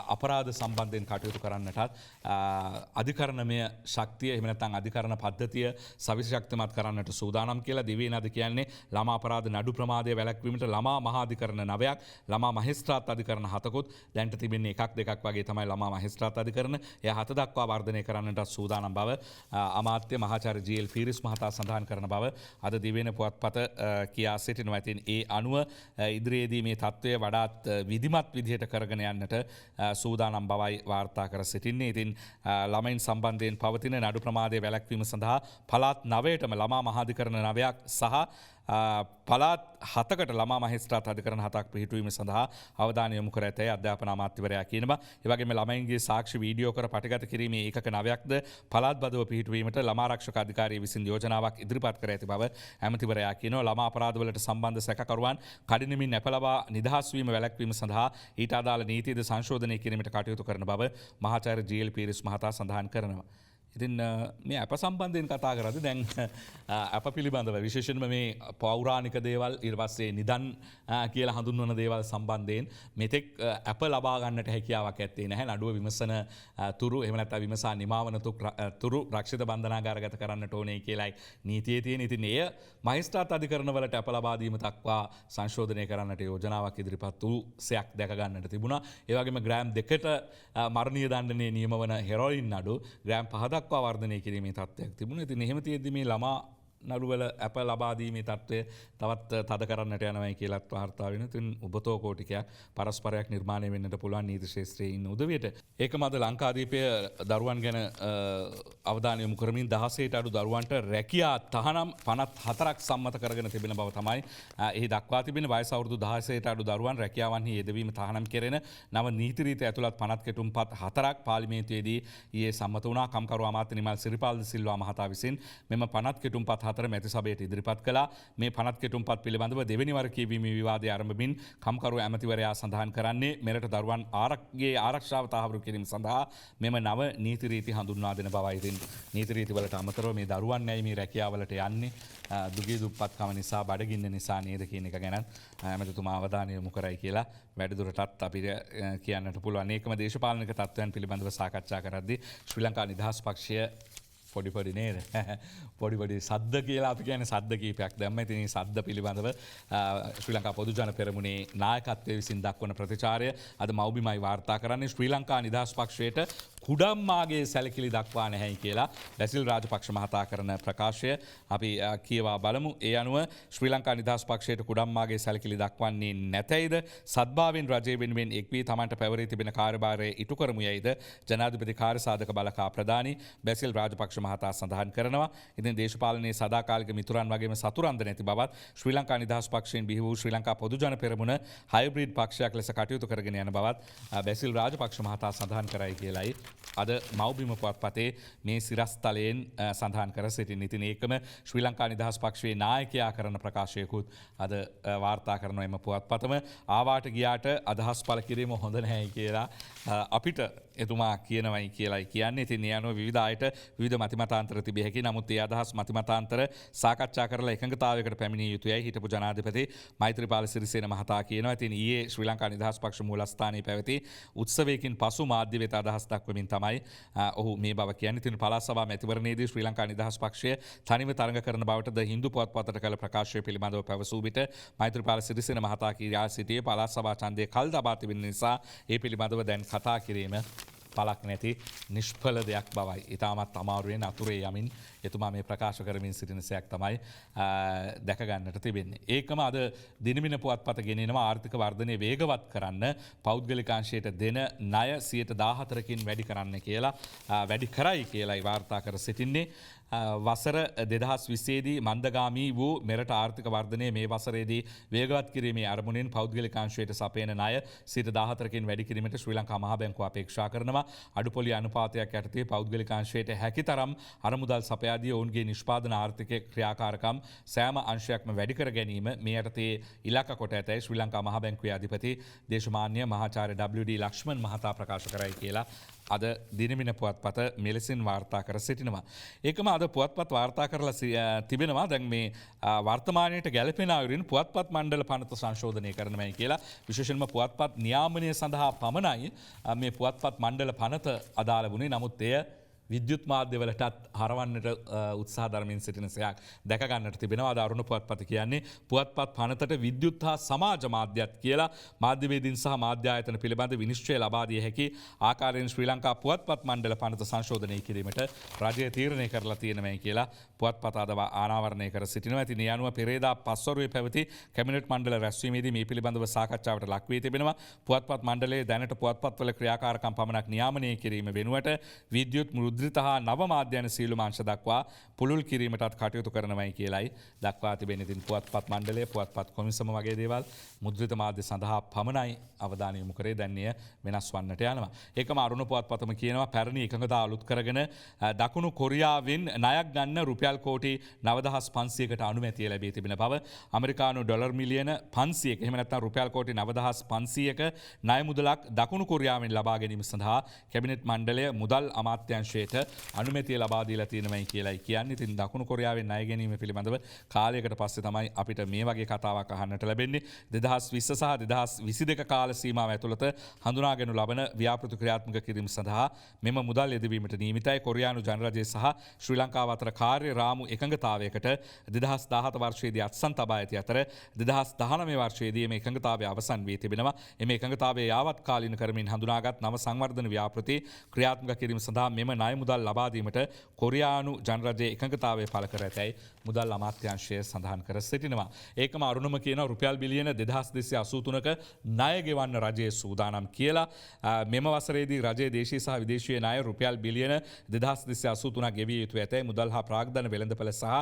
අපරාධ සම්බන්ධයෙන් කටයුතු කරන්නටත් අධිකරණමය ශක්තිය එහෙම නැත්නම් අධිකරණ පද්ධතිය සවිශ ශක්තිමත් කරන්නට සූදානම් කියලා. දිවයින අධ කියන්නේ ළමා අපරාධ නඩු ප්‍රමාදය වැළැක්වීමට ළමා මහා අධිකරණ 9ක් ළමා මහේස්ත්‍රාත් අධිකරණ 7කුත් දැන්ට තිබෙන්නේ එකක් දෙකක් වගේ තමයි ළමා මහේස්ත්‍රාත් අධිකරණ. එය 7 දක්වා වර්ධනය කරන්නට සූදානම් බව අමාත්‍ය මහාචාර්ය ජී.එල්. පීරිස් මහතා සඳහන් කරන බව අද දිවයින පුවත්පත කියා සිටිනවා. ඉතින් ඒ අනුව ඉදිරියේදී මේ තත්ත්වය වඩාත් විධිමත් විදිහට කරගෙන යන්නට සූදානම් බවයි වාර්තා කර සිටින්නේ. ඉතින් ළමයින් සම්බන්ධයෙන් පවතින නඩු ප්‍රමාදය වැළැක්වීම සඳහා පළාත් 9ටම ළමා මහාධිකරණ 9ක් සහ පළාත් 7කට ළමා මහේස්ත්‍රාත් අධිකරණ 7ක් පිහිටුවීම සඳහා අවධානය යොමු කර ඇතැයි අධ්‍යාපන අමාත්‍යවරයා කියනවා. ඒ වගේම ළමයින්ගේ සාක්ෂි වීඩියෝ කර පටිගත කිරීමේ ඒකක 9ක්ද පළාත් බදව පිහිටුවීමට ළමා ආරක්ෂක අධිකාරිය විසින් යෝජනාවක් ඉදිරිපත් කර ඇති බව ඇමතිවරයා කියනවා. ළමා අපරාධවලට සම්බන්ධ සැකකරුවන් කඩිනමින් නැප ලබා නිදහස් වීම වැළැක්වීම සඳහා ඊට අදාළ නීතියද සංශෝධනය කිරීමට කටයුතු කරන බව මහාචාර්ය ජී.එල්. පීරිස් මහතා සඳහන් කරනවා. ඉතින් මේ අප සම්බන්ධයෙන් කතා කරද දැන් අප පිළිබඳව විශේෂෙන්ම මේ පෞරාණික දේවල් ඊට පස්සේ නිදන් කියලා හඳුන්වන දේවල් සම්බන්ධයෙන් මෙතෙක් අප ලබා ගන්නට හැකියාවක් ඇත්තේ නැහැ. නඩුව විමසන තුරු එහෙම නැත්නම් විමසා නිමාවන තුරු රක්ෂිත බන්ධනාගාරගත කරන්නට ඕනේ කියලායි නීතියේ තියෙන. ඉතින් එය මහේස්ත්‍රාත් අධිකරණවලට අප ලබා දීම දක්වා සංශෝධනය කරන්නට යෝජනාවක් ඉදිරිපත් වූ සයක් දැක ගන්නට තිබුණා. ඒ වගේම ග්‍රෑම් 2කට මරණීය දණ්ඩනයේ නියම වන හෙරොයින් නඩු ග්‍රෑම් 5 දක්වා වර්ධනය කිරීමේ තත්ත්වයක් තිබුණා. ඉතින් එහෙම තියෙද්දි මේ ළමා නඩුවල අප ලබා දීමේ තත්ත්වය තවත් තද කරන්නට යනවායි කියලාත් වාර්තා වෙනවා. ඉතින් උබතෝ කෝටිකයක් පරස්පරයක් නිර්මාණය වෙන්නට පුළුවන් නීති ශාස්ත්‍රයේ ඉන්න උදවියට. ඒකම අද ලංකාදීපය දරුවන් ගැන අවධානය යොමු කරමින් 16ට අඩු දරුවන්ට රැකියා තහනම් 54ක් සම්මත කරගෙන තිබෙන බව තමයි එහි දක්වා තිබෙන. වයස අවුරුදු 16ට අඩු දරුවන් රැකියාවන්හි යෙදවීම තහනම් කෙරෙන නව නීති රීති ඇතුළත් 50 කෙටුම්පත් 4ක් පාර්ලිමේන්තුවේදී ඊයේ සම්මත වුණා. කම්කරු අමාත්‍ය නිමල් සිරිපාල් සිල්වා මහතා විසින් මෙම 50 කෙටුම්පත් 4 මැති සභයට ඉදිරිපත් කළා. මේ 50 කෙටුම්පත් පිළිබඳව දෙවෙනි වර කියවීමේ විවාදය ආරම්භමින් කම්කරු ඇමතිවරයා සඳහන් කරන්නේ මෙරට දරුවන් ආරක්ෂාව තහවුරු කිරීම සඳහා මෙම නව නීති රීති හඳුන්වා දෙන බවයි. ඉතින් නීති රීති වලට අමතරව මේ දරුවන් නැයි මේ රැකියාවලට යන්නේ දුගී දුප්පත්කම නිසා බඩගින්න නිසා නේද කියන එක ගැන ඇමතිතුමා අවධානය යොමු කරයි කියලා වැඩිදුරටත් අපිට කියන්නට පුළුවන්. ඒකම දේශපාලනික තත්ත්වයන් පිළිබඳව සාකච්ඡා කරද්දී ශ්‍රී ලංකා නිදහස් පක්ෂය පොඩි නේද පොඩි සද්ද කියලා අපි කියන්නේ සද්ද කීපයක් දැම්ම. ඉතින් මේ සද්ද පිළිබඳව ශ්‍රී ලංකා පොදු ජන පෙරමුණේ නායකත්වයේ විසින් දක්වන ප්‍රතිචාරය අද මව්බිමයි වාර්තා කරන්නේ. ශ්‍රී ලංකා නිදහස් පක්ෂයට කුඩම්මාගේ සැලකිලි දක්වා නැහැයි කියලා බැසිල් රාජපක්ෂ මහතා කරන ප්‍රකාශය අපි කියවා බලමු. ඒ අනුව ශ්‍රී ලංකා නිදහස් පක්ෂයට කුඩම්මාගේ සැලකිලි දක්වන්නේ නැතයිද සද්භාවෙන් රජය වෙනුවෙන් එක් වී තමන්ට පැවරී තිබෙන කාර්යභාරය ඉටු කරමු යයිද ජනාධිපති කාර්යසාධක බලකා ප්‍රධානී බැසිල් රාජපක්ෂ මහතා සඳහන් කරනවා. ඉතින් දේශපාලනයේ සදාකාලික මිතුරන් වගේම සතුරන්ද නැති බවත් ශ්‍රී ලංකා නිදහස් පක්ෂයෙන් බිහි වූ ශ්‍රී ලංකා පොදු ජන පෙරමුණ හයිබ්‍රිඩ් පක්ෂයක් ලෙස කටයුතු කරගෙන යන බවත් බැසිල් රාජපක්ෂ මහතා සඳහන් කරයි කියලයි අද මව්බිම පුවත්පතේ මේ සිරස්තලයෙන් සඳහන් කර සිටින. ඉතින් ඒකම ශ්‍රී ලංකා නිදහස් පක්ෂයේ නායකයා කරන ප්‍රකාශයකුත් අද වාර්තා කරන එම පුවත්පතම ආවාට ගියාට අදහස් පළ කිරීම හොඳ නැහැ කියලා අපිට එතුමා කියනවයි කියලායි කියන්නේ. ඉතින් ඒ අනුව විවිධ අයට විවිධ මතිමතාන්තර තිබිය හැකි. නමුත් ඒ අදහස් මතිමතාන්තර සාකච්ඡා කරලා එකඟතාවයකට පැමිණිය යුතුයයි හිටපු ජනාධිපති මෛත්‍රීපාල සිරිසේන මහතා කියනවා. ඉතින් ඊයේ ශ්‍රී ලංකා නිදහස් පක්ෂ මූලස්ථානයේ පැවති උත්සවයකින් පසු මාධ්‍ය වෙත අදහස් දක්වමින් තමයි ඔහු මේ බව කියන්නේ. ඉතින් පළාත් සභා මැතිවරණයේදී ශ්‍රී ලංකා නිදහස් පක්ෂය තනිව තරඟ කරන බවට ද හින්දු පුවත්පතට කළ ප්‍රකාශය පිළිබඳව පැවසූ විට මෛත්‍රීපාල සිරිසේන මහතා කියා සිටියේ පළාත් සභා ඡන්දය කල් තබා තිබෙන නිසා ඒ පිළිබඳව දැන් කතා කිරීම පලක් නැති නිෂ්ඵල දෙයක් බවයි. ඉතාමත් අමාරුවෙන් අතුරේ යමින් එතුමා මේ ප්‍රකාශ කරමින් සිටින සයක් තමයි දැකගන්නට තිබෙන්නේ. ඒකම අද දිනමින පුවත්පත ගෙනෙනවා ආර්ථික වර්ධනය වේගවත් කරන්න පෞද්ගලිකාංශයට දෙන ණය 14%කින් වැඩි කරන්න කියලා වැඩි කරයි කියලායි වාර්තා කර සිටින්නේ. වසර 2020දී මන්දගාමී වූ මෙරට ආර්ථික වර්ධනය මේ වසරේදී වේගවත් කිරීමේ අරමුණින් පෞද්ගලිකාංශයට සපයන ණය 14%කින් වැඩි කිරීමට ශ්‍රී ලංකා මහ බැංකුව අපේක්ෂා කරනවා. අඩුපොලි අනුපාතයක් යටතේ පෞද්ගලිකාංශයට හැකිතරම් අරමුදල් සපයාදී ඔවුන්ගේ නිෂ්පාදන ආර්ථික ක්‍රියාකාරකම් සෑම අංශයක්ම වැඩි කර ගැනීම මේ යටතේ ඉලක්ක කොට ඇතැයි ශ්‍රී ලංකා මහ බැංකුවේ අධිපති දේශමාන්‍ය මහාචාර්ය WD ලක්ෂ්මන් මහතා ප්‍රකාශ කරයි කියලා අද දිනමින පුවත්පත මෙලෙසින් වාර්තා කර සිටිනවා. ඒකම අද පුවත්පත් වාර්තා කරලා තිබෙනවා දැන් මේ වර්තමානයට ගැලපෙන අයුරින් පුවත්පත් මණ්ඩල පනත සංශෝධනය කරනවායි කියලා. විශේෂයෙන්ම පුවත්පත් නියාමනය සඳහා පමණයි මේ පුවත්පත් මණ්ඩල පනත අදාළ වුණේ. නමුත් එය විද්‍යුත් මාධ්‍යවලටත් හරවන්නට උත්සාහ දරමින් සිටින සයක් දැක ගන්නට තිබෙනවා. අද අරුණ පුවත්පත කියන්නේ පුවත්පත් පනතට විද්‍යුත් හා සමාජ මාධ්‍යත් කියලා මාධ්‍යවේදීන් සහ මාධ්‍ය ආයතන පිළිබඳ විනිශ්චය ලබා දිය හැකි ආකාරයෙන් ශ්‍රී ලංකා පුවත්පත් මණ්ඩල පනත සංශෝධනය කිරීමට රජය තීරණය කරලා තියෙනවායි කියලා පුවත්පත අද අනාවරණය කර සිටිනවා. ඉතින් ඒ අනුව පෙරේදා පස්වරුවේ පැවති කැබිනට් මණ්ඩල රැස්වීමේදී මේ පිළිබඳව සාකච්ඡාවට ලක් වී තිබෙනවා. පුවත්පත් මණ්ඩලයේ දැනට පුවත්පත්වල ක්‍රියාකාරකම් පමණක් නියාමනය කිරීම වෙනුවට විද්‍යුත් මුද්‍රිත හා නව මාධ්‍යන සීලු මාංශ දක්වා පුළුල් කිරීමටත් කටයුතු කරනවයි කියලයි දක්වා තිබෙන. ඉතින් පුවත්පත් මණ්ඩලය පුවත්පත් කොමිසම වගේ දේවල් මුද්‍රිත මාධ්‍ය සඳහා පමණයි අවධානය යොමු කරේ. දැන් එය වෙනස් වන්නට යනවා. ඒකම අරුණ පුවත්පතම කියනවා පැරණි එකඟතා අලුත් කරගෙන දකුණු කොරියාවෙන් ණයක් ගන්න රුපියල් කෝටි 9500කට අනුමැතිය ලැබී තිබෙන බව. ඇමරිකානු ඩොලර් මිලියන 500ක එහෙම නැත්නම් රුපියල් කෝටි 9500ක ණය මුදලක් දකුණු කොරියාවෙන් ලබා ගැනීම සඳහා කැබිනට් මණ්ඩලය මුදල් අමාත්‍යාංශයට අනුමැතිය ලබා දීලා තියෙනවයි කියලායි කියන්නේ. ඉතින් දකුණු කොරියාවෙන් ණය ගැනීම පිළිබඳව කාලයකට පස්සේ තමයි අපිට මේ වගේ කතාවක් අහන්නට ලැබෙන්නේ. 2020 සහ 2022 කාල සීමාව ඇතුළත හඳුනාගනු ලබන ව්‍යාපෘති ක්‍රියාත්මක කිරීම සඳහා මෙම මුදල් යෙදවීමට නියමිතයි. කොරියානු ජනරජය සහ ශ්‍රී ලංකාව අතර කාර්ය රාමු එකඟතාවයකට 2017 වර්ෂයේදී අත්සන් තබා ඇති අතර 2019 වර්ෂයේදී මේ එකඟතාවය අවසන් වී තිබෙනවා. එම එකඟතාවය යාවත් කාලීන කරමින් හඳුනාගත් නව සංවර්ධන ව්‍යාපෘති ක්‍රියාත්මක කිරීම සඳහා මෙම ණය මුදල් ලබා දීමට කොරියානු ජනරජයේ එකඟතාවය පළ කර ඇතැයි මුදල් අමාත්‍යාංශය සඳහන් කර සිටිනවා. ඒකම අරුණම කියන රුපියල් බිලියන 2283ක ණය ගෙවන්න රජයේ සූදානම් කියලා. මෙම වසරේදී රජයේ දේශීය සහ විදේශීය ණය රුපියල් බිලියන 2283ක් ගෙවිය යුතු ඇතැයි මුදල් හා ප්‍රාග්ධන වෙළඳපොළ සහ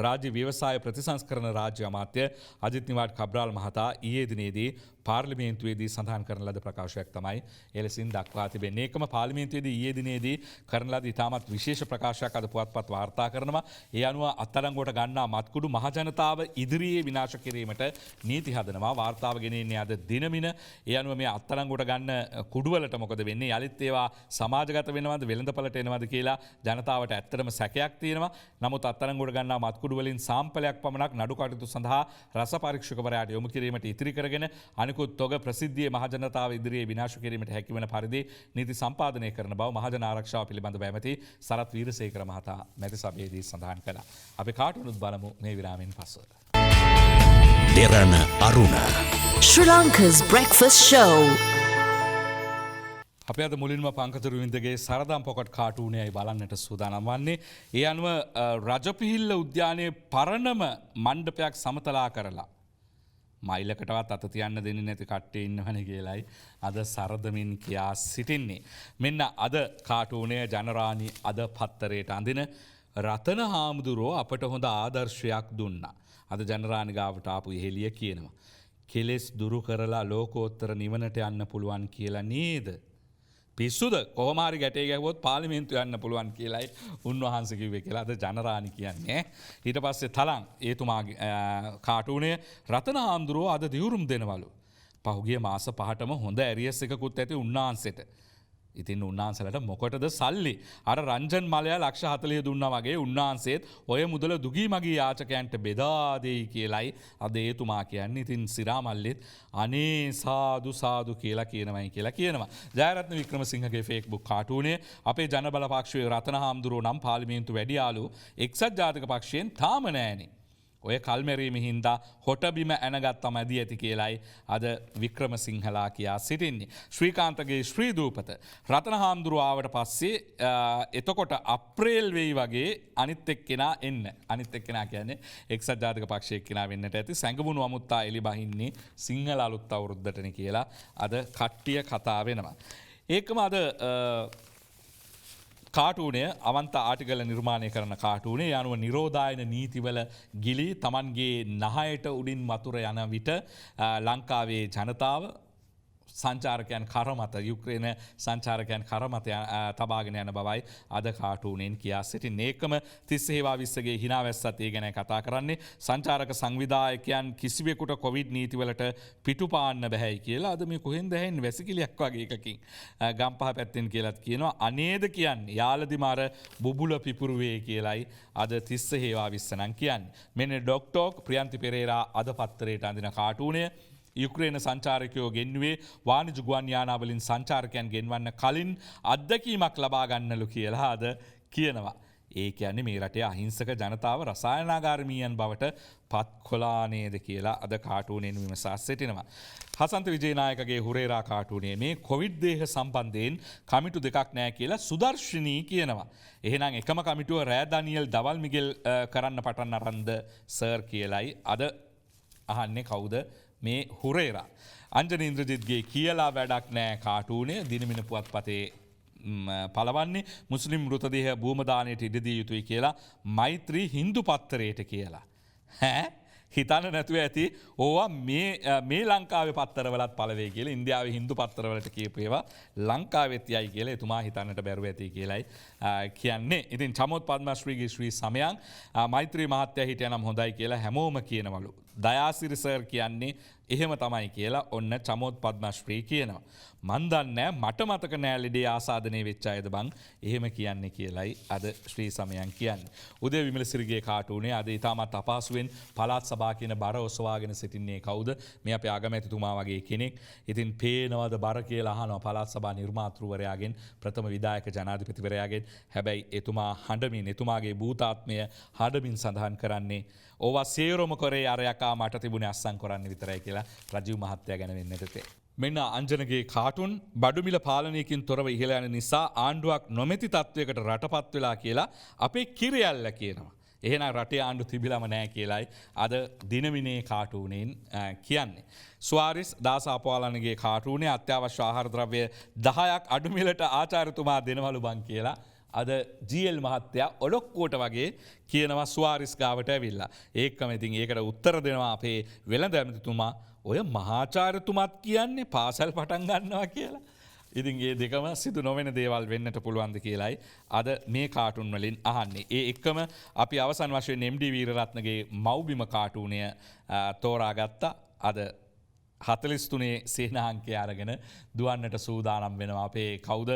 රාජ්‍ය ව්‍යවසාය ප්‍රතිසංස්කරණ රාජ්‍ය අමාත්‍ය අජිත් නිවාඩ් කබ්‍රාල් මහතා ඊයේ දිනේදී පාර්ලිමේන්තුවේදී සඳහන් කරන ලද ප්‍රකාශයක් තමයි එලෙසින් දක්වා තිබෙන්නේ. ඒකම පාර්ලිමේන්තුවේදී ඊයේ දිනේදී කරන ලද ඉතාමත් විශේෂ ප්‍රකාශයක් අද පුවත්පත් වාර්තා කරනවා. ඒ අනුව අත්අඩංගුවට ගන්නා මත්කුඩු මහජනතාව ඉදිරියේ විනාශ කිරීමට නීති හදනවා. වාර්තාව ගෙනෙන්නේ අද දිනමින. ඒ අනුව මේ අත්අඩංගුවට ගන්න කුඩුවලට මොකද වෙන්නේ? යලිත් ඒවා සමාජගත වෙනවද වෙළඳපළට එනවද කියලා ජනතාවට ඇත්තටම සැකයක් තියෙනවා. නමුත් අත්අඩංගුවට ගන්නා මත්කුඩු වලින් සාම්පලයක් පමණක් නඩු කටයුතු සඳහා රස පරීක්ෂකවරයාට යොමු කිරීමට ඉතිරි කරගෙන අනිකුත් තොග ප්‍රසිද්ධියේ මහජනතාව ඉදිරියේ විනාශ කිරීමට හැකිවන පරිදි නීති සම්පාදනය කරන බව මහජන ආරක්ෂාව පිළිබඳව ඇමති සරත් වීරසේකර මහතා මැති සභාවේදී සඳහන් කළා. අපි කාටුනුත් බලමු මේ විරාමයෙන් පසු. දෙරණ අරුණ Sri Lanka's breakfast show. අප අද මුලින්ම පංකතුරු වින්දගේ සරදම් පොකට් කාටූනයයි බලන්නට සූදානම් වන්නේ. ඒ අනුව රජපිහිල්ල උද්‍යානයේ පරණම මණ්ඩපයක් සමතලා කරලා මයිලකටවත් අත තියන්න දෙන්නේ නැති කට්ටිය ඉන්නවනේ කියලායි අද සරදමින් කියා සිටින්නේ. මෙන්න අද කාටූනය ජනරාණි අද පත්තරයට අඳින රතන හාමුදුරුවෝ අපට හොඳ ආදර්ශයක් දුන්නා. අද ජනරාණි ගාවට ආපු හෙළිය කියනවා. කෙලෙස් දුරු කරලා ලෝකෝත්තර නිවනට යන්න පුළුවන් කියලා නේද? පිස්සුද කොහොමාරි ගැටේ ගැහුවොත් පාර්ලිමේන්තුව යන්න පුළුවන් කියලායි උන්වහන්සේ කිව්වේ කියලා අද ජනරාණි කියන්නේ. ඊට පස්සේ තලං ඒතුමාගේ කාටුනේ රතන හාමුදුරුවෝ අද දියුරුම් දෙනවලු. පහුගිය මාස 5ටම හොඳ ඇරියස් එකකුත් ඇති උන්වහන්සේට. ඉතින් උන්වහන්සේලාට මොකටද සල්ලි? අර රංජන් මලයා ලක්ෂ 40 දුන්නා වගේ උන්වහන්සේත් ඔය මුදල දුගී මගී යාචකයන්ට බෙදා දෙයි කියලයි අද ඒතුමා කියන්නේ. ඉතින් සිරා මල්ලිත් අනේ සාදු සාදු කියලා කියනවයි කියලා කියනවා. ජයරත්න වික්‍රමසිංහගේ ෆේස්බුක් කාටුනේ අපේ ජන බල පක්ෂයේ රතන හාමුදුරුවෝ නම් පාර්ලිමේන්තු වැඩියාලු එක්සත් ජාතික පක්ෂයෙන් තාම නෑනේ. ඔය කල්මැරීම හින්දා හොටබිම ඇනගත්තම ඇදී ඇති කියලයි අද වික්‍රමසිංහලා කියා සිටින්නේ. ශ්‍රීකාන්තගේ ශ්‍රී දූපත රතන හාමුදුරුව ආවට පස්සේ එතකොට අප්‍රේල් වෙයි වගේ අනිත් එක්කෙනා එන්න. අනිත් එක්කෙනා කියන්නේ එක්සත් ජාතික පක්ෂයේ එක්කෙනා වෙන්නට ඇති. සැඟවුණු අමුත්තා එලි බහින්නේ සිංහල අලුත් අවුරුද්දටනේ කියලා අද කට්ටිය කතා වෙනවා. ඒකම අද කාටුනය අවන්ත ආටිකල නිර්මාණය කරන කාටුනේ යනුව නිරෝධායන නීතිවල ගිලි තමන්ගේ නහයට උඩින් වතුර යන විට ලංකාවේ ජනතාව සංචාරකයන් කරමත යුක්‍රේන සංචාරකයන් කරමත තබාගෙන යන බවයි අද කාටුනෙන් කියා සිටින්. ඒකම තිස්සේවා විස්සගේ හිනාවැස්සත් ඒ ගැන කතා කරන්නේ. සංචාරක සංවිධායකයන් කිසිවෙකුට කොවිඩ් නීතිවලට පිටුපාන්න බැහැයි කියලා අද මේ කොහෙන්ද ඇහෙන්නේ වැසිකිළියක් වගේ එකකින් ගම්පහ පැත්තෙන් කියලාත් කියනවා. අනේද කියන්නේ යාලදිමාර බුබුල පිපුරුවේ කියලයි අද තිස්සේවා විස්ස නම් කියන්නේ. මෙන්න ඩොක්ටෝක් ප්‍රියන්ති පෙරේරා අද පත්තරයට අඳින කාටුනය යුක්‍රේන සංචාරකයෝ ගෙන්වේ වාණිජ ගුවන් යානාවලින් සංචාරකයන් ගෙන්වන්න කලින් අත්දැකීමක් ලබා ගන්නලු කියලා අද කියනවා. ඒ කියන්නේ මේ රටේ අහිංසක ජනතාව රසායනාගාරමීයන් බවට පත් කොලා නේද කියලා අද කාටුනෙන් විමසා සිටිනවා. හසන්ත විජේනායකගේ හුරේරා කාටුනේ මේ කොවිඩ් දේහ සම්බන්ධයෙන් කමිටු දෙකක් නෑ කියලා සුදර්ශනී කියනවා. එහෙනම් එකම කමිටුව රෑ ඩැනියෙල් දවල් මිගෙල් කරන්න පටන් අරන්ද සර් කියලයි අද අහන්නේ කවුද? මේ හුරේරා. අංජන ඉන්ද්‍රජිත්ගේ කියලා වැඩක් නෑ කාටුනේ දිනමින පුවත්පතේ පලවන්නේ මුස්ලිම් මෘතදේහ භූමදානයට ඉඩදිය යුතුයි කියලා මෛත්‍රී හින්දු පත්තරයට කියලා. හිතන්න නැතුව ඇති ඕවා මේ ලංකාවේ පත්තරවලත් පලවේ කියල ඉන්දියාව හින්දු පත්තරවලට කියපේවා ලංකාවෙත් යයි කියල එතුමා හිතන්නට බැරුව ඇති කියලයි කියන්නේ. ඉතින් චමොත් පද්මශ්‍රීගේ ශ්‍රී සමයන් මෛත්‍රී මහත්‍ය හිටිය නම් හොඳයි කියලා හැමෝම කියනවලු. දයාසිරිසර් කියන්නේ එහෙම තමයි කියලා ඔන්න චමෝත් පද්මශ්‍රී කියනවා. මන්දන්නෑ මට මතක නෑලිඩේ ආසාධනය වෙච්චායද බං එහෙම කියන්නේ කියලයි අද ශ්‍රී සමයන් කියන්න. උදේ විමලසිරිගේ කාටුනේ අද ඉතාමත් අපහසුවෙන් පළාත් සභා කියන බර ඔසවාගෙන සිටින්නේ කවුද මේ අපේ අගමැතිතුමා වගේ කෙනෙක්. ඉතින් පේනවද බර කියලා අහනවා පළාත් සභා නිර්මාතෘවරයාගෙන් ප්‍රථම විධායක ජනාධිපතිවරයාගෙන්. හැබැයි එතුමා හඬමින් එතුමාගේ භූතාත්මය හඬමින් සඳහන් කරන්නේ ඕවා සේරොම කරේ අරයකා මට තිබුණේ අස්සම් කරන්න විතරයි කියලා රජීව් මහත්තයා ගැන වෙන්නට තේ. මෙන්න අංජනගේ කාටුන් බඩුමිල පාලනයකින් තොරව ඉහළ යන නිසා ආණ්ඩුවක් නොමැති තත්වයකට රටපත් වෙලා කියලා අපේ කිරියල්ල කියනවා. එහෙනම් රටේ ආණ්ඩු තිබිලම නෑ කියලයි අද දිනවිනේ කාටුනෙන් කියන්නේ. ස්වාරිස් දාසාපවාලනගේ කාටුනේ අත්‍යවශ්‍ය ආහාර ද්‍රව්‍ය 10ක් අඩුමිලට ආචාර්යතුමා දෙනවලු බං කියලා අද ජීල් මහත්තයා ඔලොක්කෝට වගේ කියනවා ස්වාරිස් ගාවට ඇවිල්ලා. ඒකම ඉතින් ඒකට උත්තර දෙනවා අපේ වෙළඳ ඇමතිතුමා ඔය මහාචාර්යතුමත් කියන්නේ පාසල් පටන් ගන්නවා කියලා. ඉතින් ඒ දෙකම සිදු නොවන දේවල් වෙන්නට පුළුවන්ද කියලයි අද මේ කාටුන් වලින් අහන්නේ. ඒ එක්කම අපි අවසන් වශයෙන් MD වීරරත්නගේ මව්බිම කාටුනය තෝරාගත්තා. අද 43 සේනාංකය අරගෙන දුවන්නට සූදානම් වෙනවා අපේ කවුද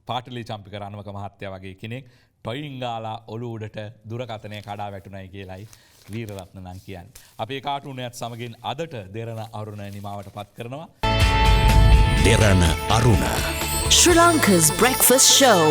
පාටලි චම්පික රණවක මහත්තය වගේ කෙනෙක් ටොයිංගාලා ඔලූඩට දුරකතනය කඩා වැටුනයි කියලයි වීරරත්න නම් කියන්න. අපේ කාටුනයත් සමගින් අදට දෙරණ අරුණ නිමාවට පත් කරනවා. දෙරණ අරුණ Sri Lanka's breakfast show.